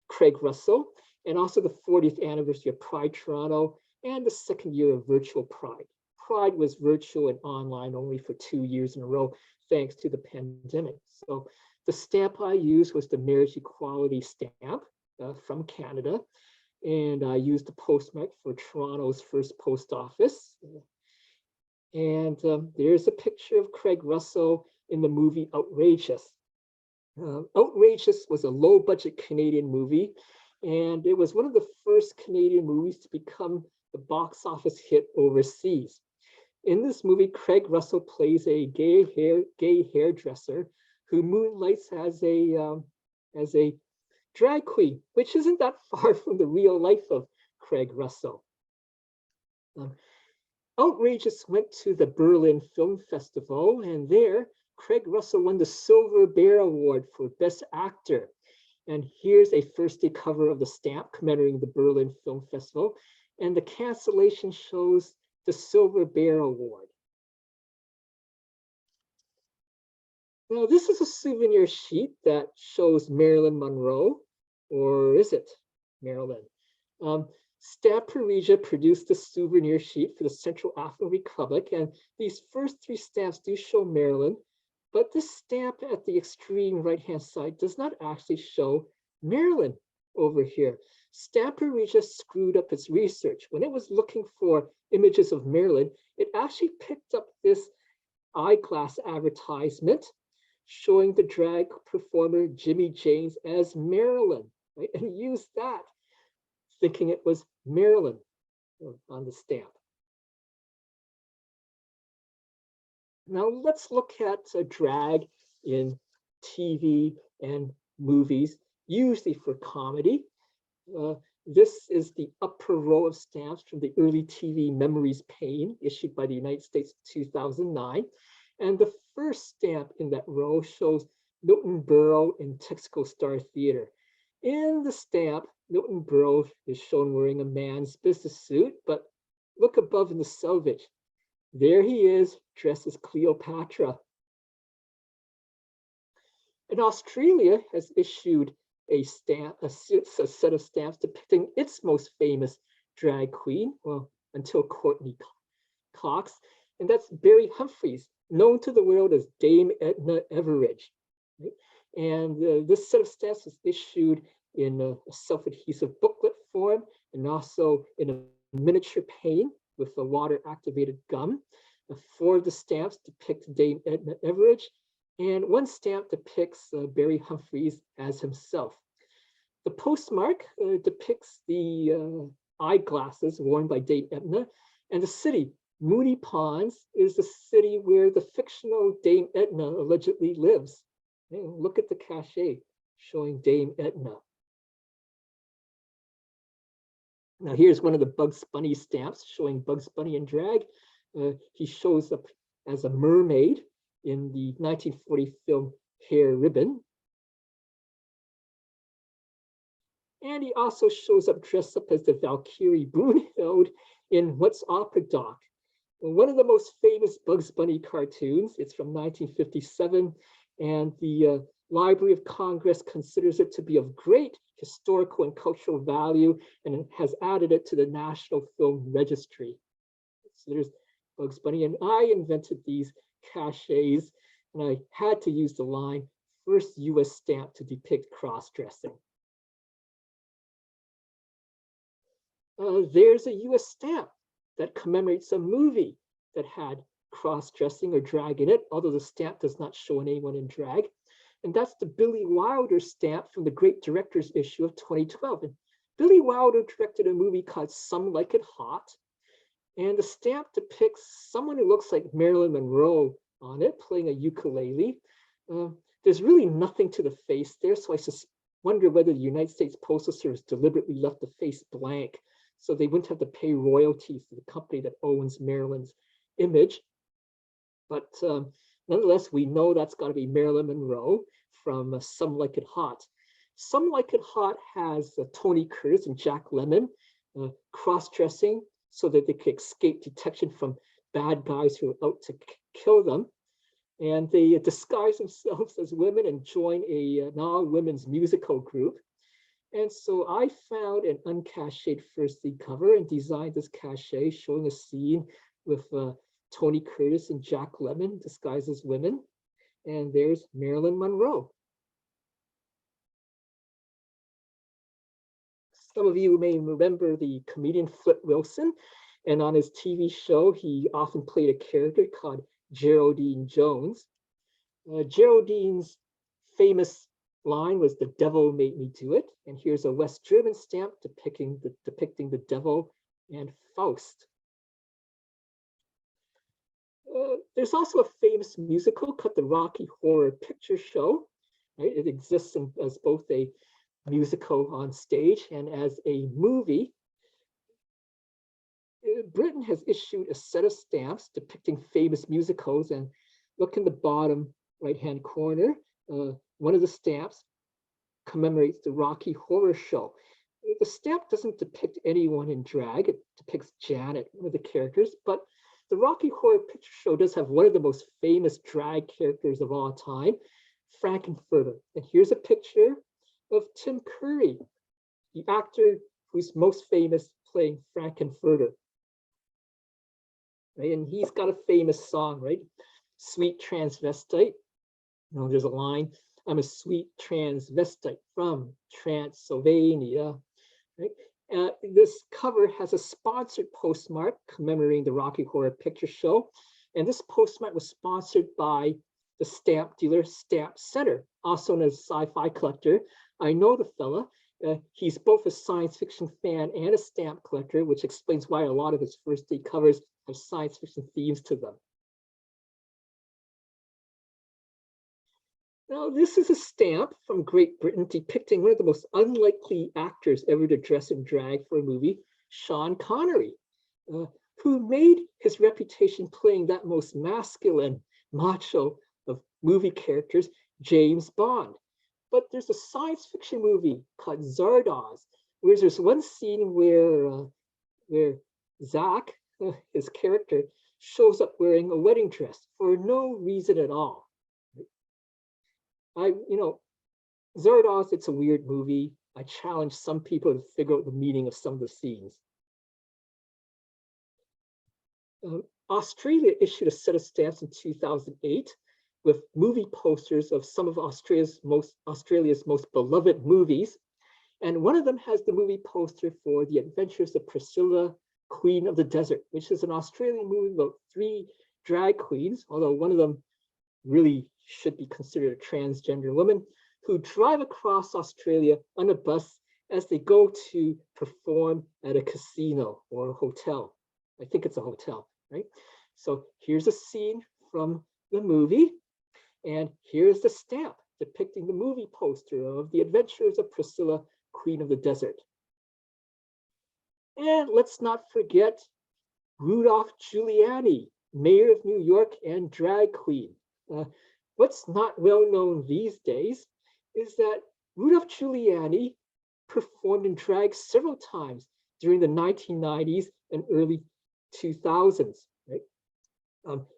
Craig Russell, and also the 40th anniversary of Pride Toronto and the 2nd year of virtual Pride. Pride was virtual and online only for 2 years in a row, thanks to the pandemic. So the stamp I used was the marriage equality stamp from Canada, and I used the postmark for Toronto's first post office. And there's a picture of Craig Russell in the movie Outrageous. Outrageous was a low-budget Canadian movie, and it was one of the first Canadian movies to become the box office hit overseas. In this movie, Craig Russell plays a gay hairdresser who moonlights as a drag queen, which isn't that far from the real life of Craig Russell. Outrageous went to the Berlin Film Festival, and there Craig Russell won the Silver Bear Award for Best Actor. And here's a first day cover of the stamp commemorating the Berlin Film Festival, and the cancellation shows the Silver Bear Award. Now, this is a souvenir sheet that shows Marilyn Monroe, or is it Marilyn? Stamperia produced the souvenir sheet for the Central African Republic, and these first 3 stamps do show Marilyn, but this stamp at the extreme right-hand side does not actually show Marilyn over here. Stamperia screwed up its research. When it was looking for images of Marilyn, it actually picked up this eyeglass advertisement showing the drag performer Jimmy James as Marilyn, right? And used that, thinking it was Marilyn on the stamp. Now let's look at drag in TV and movies, usually for comedy. This is the upper row of stamps from the early TV Memories Pain, issued by the United States in 2009. And the first stamp in that row shows Milton Berle in Texaco Star Theater. In the stamp, Milton Berle is shown wearing a man's business suit, but look above in the selvage. There he is, dressed as Cleopatra. And Australia has issued a set of stamps depicting its most famous drag queen, well, until Courtney Cox, and that's Barry Humphries, known to the world as Dame Edna Everage. Right? And this set of stamps was issued in a self-adhesive booklet form and also in a miniature pane with a water-activated gum. 4 of the stamps depict Dame Edna Everage, and 1 stamp depicts Barry Humphries as himself. The postmark depicts the eyeglasses worn by Dame Edna, and the city, Moonee Ponds, is the city where the fictional Dame Edna allegedly lives. And look at the cachet showing Dame Edna. Now here's one of the Bugs Bunny stamps showing Bugs Bunny in drag. He shows up as a mermaid in the 1940 film Hair Ribbon. And he also shows up dressed up as the Valkyrie Brunhild in What's Opera Doc, one of the most famous Bugs Bunny cartoons. It's from 1957, and the Library of Congress considers it to be of great historical and cultural value and has added it to the National Film Registry. So there's Bugs Bunny, and I invented these cachets, and I had to use the line, first US stamp to depict cross-dressing. There's a US stamp that commemorates a movie that had cross-dressing or drag in it, although the stamp does not show anyone in drag. And that's the Billy Wilder stamp from the Great Directors issue of 2012. And Billy Wilder directed a movie called Some Like It Hot. And the stamp depicts someone who looks like Marilyn Monroe on it, playing a ukulele. There's really nothing to the face there, so I just wonder whether the United States Postal Service deliberately left the face blank so they wouldn't have to pay royalties to the company that owns Marilyn's image. But nonetheless, we know that's got to be Marilyn Monroe from Some Like It Hot. Some Like It Hot has Tony Curtis and Jack Lemmon cross-dressing so that they could escape detection from bad guys who are out to kill them. And they disguise themselves as women and join a non-women's musical group. And so I found an uncached first lead cover and designed this cachet showing a scene with Tony Curtis and Jack Lemmon disguised as women. And there's Marilyn Monroe. Some of you may remember the comedian Flip Wilson, and on his TV show, he often played a character called Geraldine Jones. Geraldine's famous line was, "The devil made me do it." And here's a West German stamp depicting the devil and Faust. There's also a famous musical called the Rocky Horror Picture Show. Right? It exists as both a musical on stage and as a movie. Britain has issued a set of stamps depicting famous musicals, and look in the bottom right-hand corner. One of the stamps commemorates the Rocky Horror Show. The stamp doesn't depict anyone in drag. It depicts Janet, one of the characters, but the Rocky Horror Picture Show does have one of the most famous drag characters of all time, Frankenfurter. And here's a picture of Tim Curry, the actor who's most famous playing Frankenfurter. Right? And he's got a famous song, right? Sweet transvestite. You know, there's a line, "I'm a sweet transvestite from Transylvania." Right? This cover has a sponsored postmark commemorating the Rocky Horror Picture Show. And this postmark was sponsored by the stamp dealer Stamp Center, also known as Sci-Fi Collector. I know the fella. He's both a science fiction fan and a stamp collector, which explains why a lot of his first day covers have science fiction themes to them. Now, this is a stamp from Great Britain depicting one of the most unlikely actors ever to dress in drag for a movie, Sean Connery, who made his reputation playing that most masculine, macho of movie characters, James Bond. But there's a science fiction movie called Zardoz, where there's one scene where Zach, his character, shows up wearing a wedding dress for no reason at all. Zardoz, it's a weird movie. I challenge some people to figure out the meaning of some of the scenes. Australia issued a set of stamps in 2008 with movie posters of some of Australia's most beloved movies. And one of them has the movie poster for The Adventures of Priscilla, Queen of the Desert, which is an Australian movie about 3 drag queens, although one of them really should be considered a transgender woman, who drive across Australia on a bus as they go to perform at a casino or a hotel. I think it's a hotel, right? So here's a scene from the movie, and here's the stamp depicting the movie poster of The Adventures of Priscilla, Queen of the Desert. And let's not forget Rudolph Giuliani, mayor of New York and drag queen. What's not well known these days is that Rudolph Giuliani performed in drag several times during the 1990s and early 2000s. Right?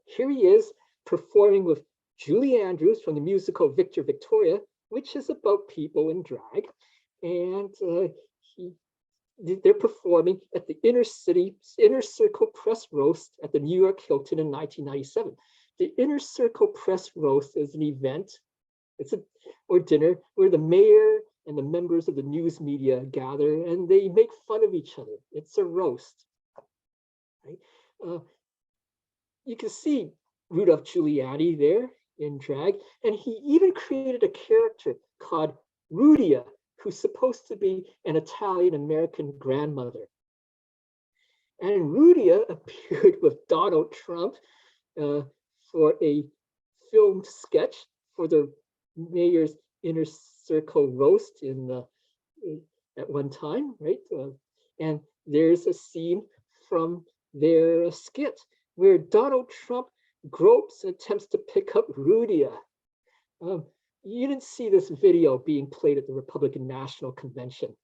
Here he is performing with Julie Andrews from the musical Victor Victoria, which is about people in drag. And they're performing at the Inner Circle Press Roast at the New York Hilton in 1997. The Inner Circle Press Roast is an event, or dinner, where the mayor and the members of the news media gather and they make fun of each other. It's a roast. Right? You can see Rudolph Giuliani there in drag, and he even created a character called Rudia, who's supposed to be an Italian-American grandmother. And Rudia appeared with Donald Trump for a filmed sketch for the mayor's Inner Circle roast at one time, right? And there's a scene from their skit where Donald Trump gropes and attempts to pick up Rudia. You didn't see this video being played at the Republican National Convention.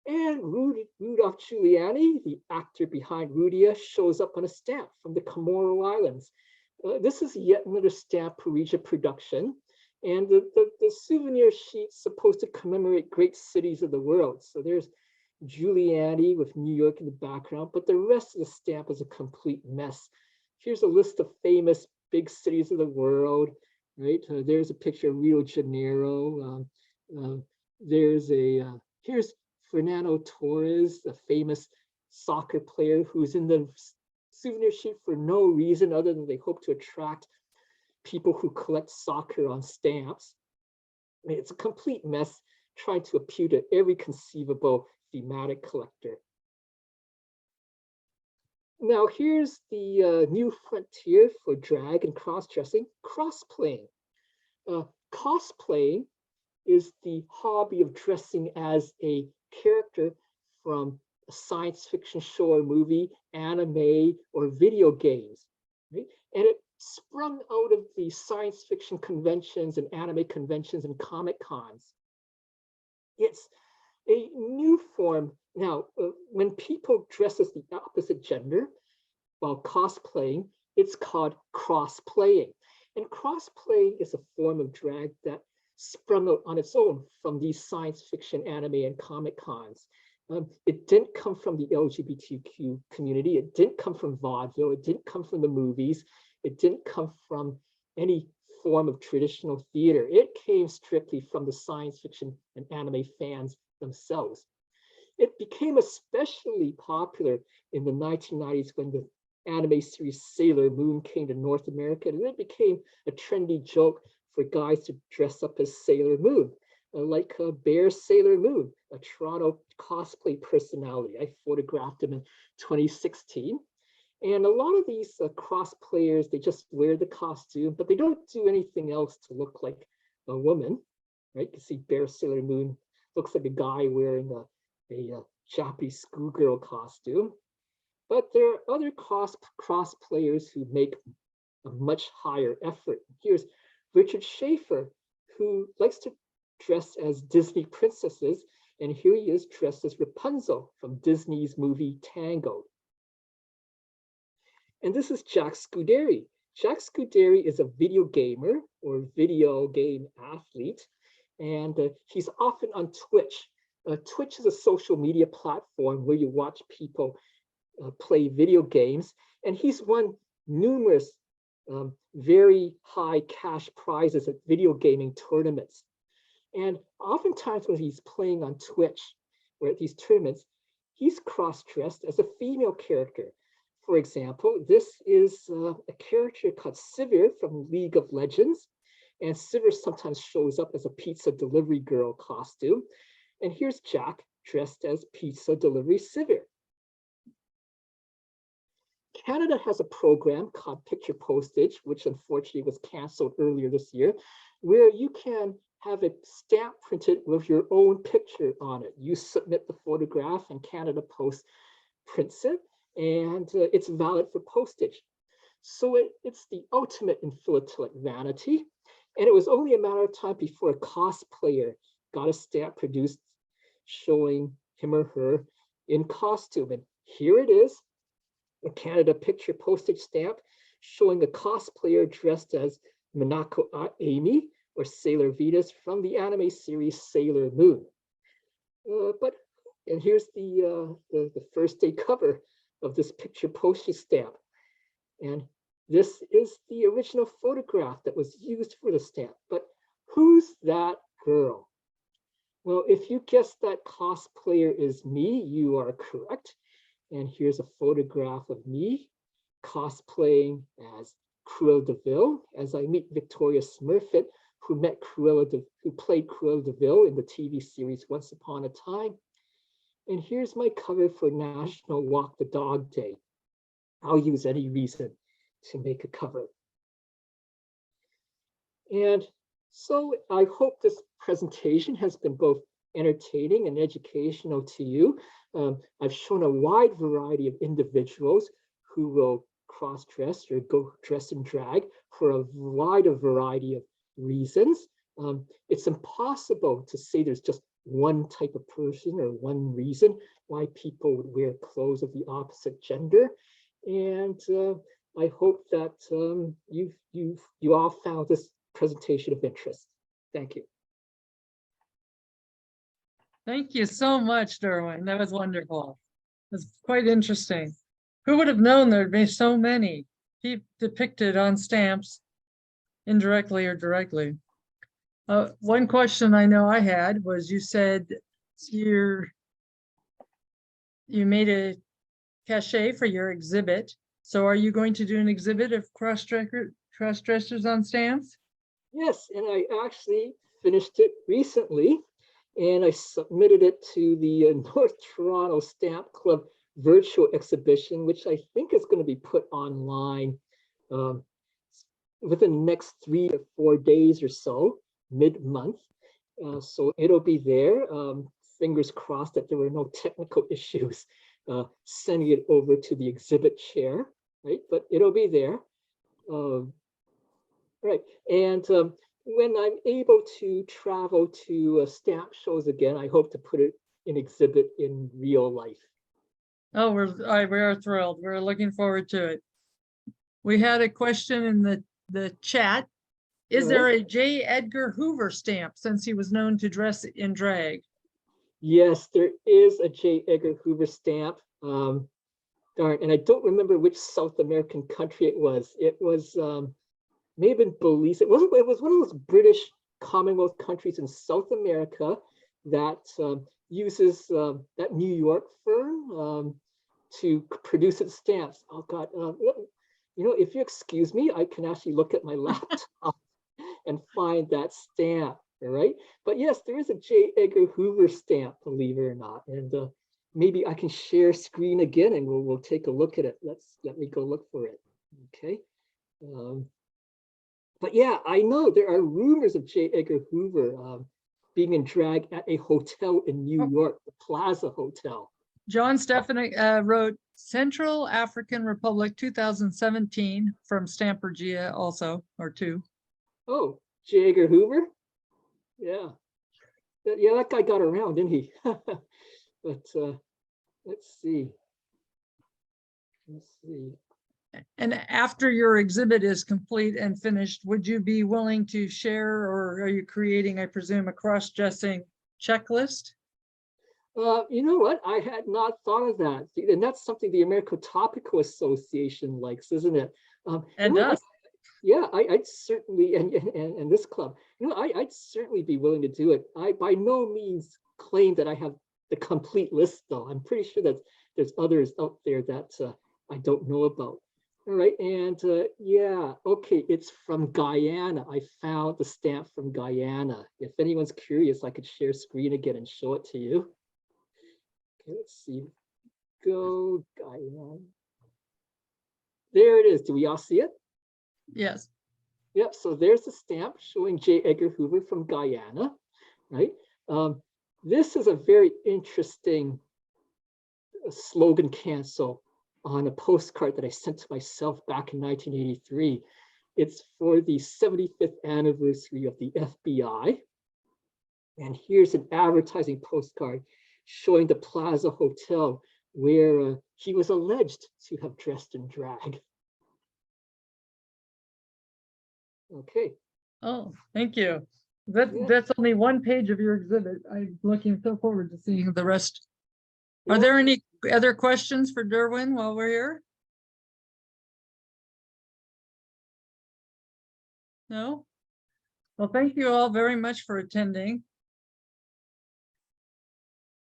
And Rudolph Giuliani, the actor behind Rudia, shows up on a stamp from the Comoro Islands. This is yet another Stamp Parisia production. And the souvenir sheet's supposed to commemorate great cities of the world. So there's Giuliani with New York in the background, but the rest of the stamp is a complete mess. Here's a list of famous big cities of the world, right? There's a picture of Rio de Janeiro. Here's Fernando Torres, the famous soccer player who's in the souvenir sheet for no reason other than they hope to attract people who collect soccer on stamps. I mean, it's a complete mess trying to appeal to every conceivable thematic collector. Now here's the new frontier for drag and cross-dressing, crossplaying. Cosplaying is the hobby of dressing as a character from a science fiction show or movie, anime, or video games. Right? And it sprung out of the science fiction conventions and anime conventions and Comic Cons. It's a new form. Now, when people dress as the opposite gender while cosplaying, it's called crossplaying. And crossplaying is a form of drag that sprung out on its own from these science fiction, anime, and Comic Cons. It didn't come from the LGBTQ community. It didn't come from vaudeville. It didn't come from the movies. It didn't come from any form of traditional theater. It came strictly from the science fiction and anime fans themselves. It became especially popular in the 1990s when the anime series Sailor Moon came to North America, and it became a trendy joke for guys to dress up as Sailor Moon, like Bear Sailor Moon, a Toronto cosplay personality. I photographed him in 2016. And a lot of these cosplayers, they just wear the costume, but they don't do anything else to look like a woman, right? You see Bear Sailor Moon looks like a guy wearing a Japanese schoolgirl costume. But there are other cosplayers who make a much higher effort. Here's Richard Schaefer, who likes to dress as Disney princesses, and here he is dressed as Rapunzel from Disney's movie Tango. And this is Jack Scuderi. Jack Scuderi is a video gamer or video game athlete, and he's often on Twitch. Twitch is a social media platform where you watch people play video games, and he's won numerous very high cash prizes at video gaming tournaments. And oftentimes when he's playing on Twitch or at these tournaments, he's cross-dressed as a female character. For example, this is a character called Sivir from League of Legends, and Sivir sometimes shows up as a pizza delivery girl costume. And here's Jack dressed as pizza delivery Sivir. Canada has a program called Picture Postage, which unfortunately was canceled earlier this year, where you can have a stamp printed with your own picture on it. You submit the photograph and Canada Post prints it, and it's valid for postage. So it's the ultimate in philatelic vanity. And it was only a matter of time before a cosplayer got a stamp produced showing him or her in costume. And here it is, a Canada Picture Postage stamp. showing a cosplayer dressed as Minako Amy or Sailor Venus from the anime series Sailor Moon. And here's the first day cover of this picture postage stamp. And this is the original photograph that was used for the stamp. But who's that girl? Well, if you guess that cosplayer is me, you are correct. And here's a photograph of me cosplaying as Cruella de Vil as I meet Victoria Smurfit, who played Cruella de Vil in the TV series Once Upon a Time. And here's my cover for National Walk the Dog Day. I'll use any reason to make a cover. And so I hope this presentation has been both entertaining and educational to you. I've shown a wide variety of individuals who will cross-dress or go dress and drag for a wide variety of reasons. It's impossible to say there's just one type of person or one reason why people would wear clothes of the opposite gender. And I hope that you all found this presentation of interest. Thank you. Thank you so much, Derwin. That was wonderful. It was quite interesting. Who would have known there'd be so many depicted on stamps, indirectly or directly? One question I know I had was, you said you made a cachet for your exhibit. So are you going to do an exhibit of cross-dressers on stamps? Yes, and I actually finished it recently, and I submitted it to the North Toronto Stamp Club virtual exhibition, which I think is going to be put online within the next 3 to 4 days or so, mid-month. So it'll be there. Fingers crossed that there were no technical issues sending it over to the exhibit chair, right? But it'll be there. Right, and when I'm able to travel to stamp shows again, I hope to put it in exhibit in real life. Oh, we are thrilled. We're looking forward to it. We had a question in the chat. Is there a J. Edgar Hoover stamp, since he was known to dress in drag? Yes, there is a J. Edgar Hoover stamp. Darn, and I don't remember which South American country it was. It was maybe Belize. It was one of those British Commonwealth countries in South America that uses that New York firm to produce its stamps. Oh God, you know, if you excuse me, I can actually look at my laptop and find that stamp. All right, but yes, there is a J. Edgar Hoover stamp, believe it or not, and maybe I can share screen again, and we'll take a look at it. Let me go look for it. Okay. But yeah, I know there are rumors of J. Edgar Hoover being in drag at a hotel in New York, the Plaza Hotel. John Stefanik wrote Central African Republic 2017 from Stampergia also, or two. Oh, J. Edgar Hoover? Yeah. Yeah, that guy got around, didn't he? But let's see. And after your exhibit is complete and finished, would you be willing to share, or are you creating, I presume, a cross-dressing checklist? You know what? I had not thought of that. And that's something the American Topical Association likes, isn't it? And us. Yeah, I'd certainly, and this club, you know, I'd certainly be willing to do it. I by no means claim that I have the complete list, though. I'm pretty sure that there's others out there that I don't know about. All right, and yeah, okay, it's from Guyana. I found the stamp from Guyana. If anyone's curious, I could share screen again and show it to you. Okay, let's see. Go Guyana. There it is. Do we all see it? Yes. Yep, so there's the stamp showing J. Edgar Hoover from Guyana, right? This is a very interesting slogan cancel on a postcard that I sent to myself back in 1983. It's for the 75th anniversary of the FBI. And here's an advertising postcard showing the Plaza Hotel where he was alleged to have dressed in drag. Okay. Oh, thank you. That, Yeah. that's only one page of your exhibit. I'm looking so forward to seeing the rest. Are Yeah. there any other questions for Derwin while we're here? No? Well, thank you all very much for attending.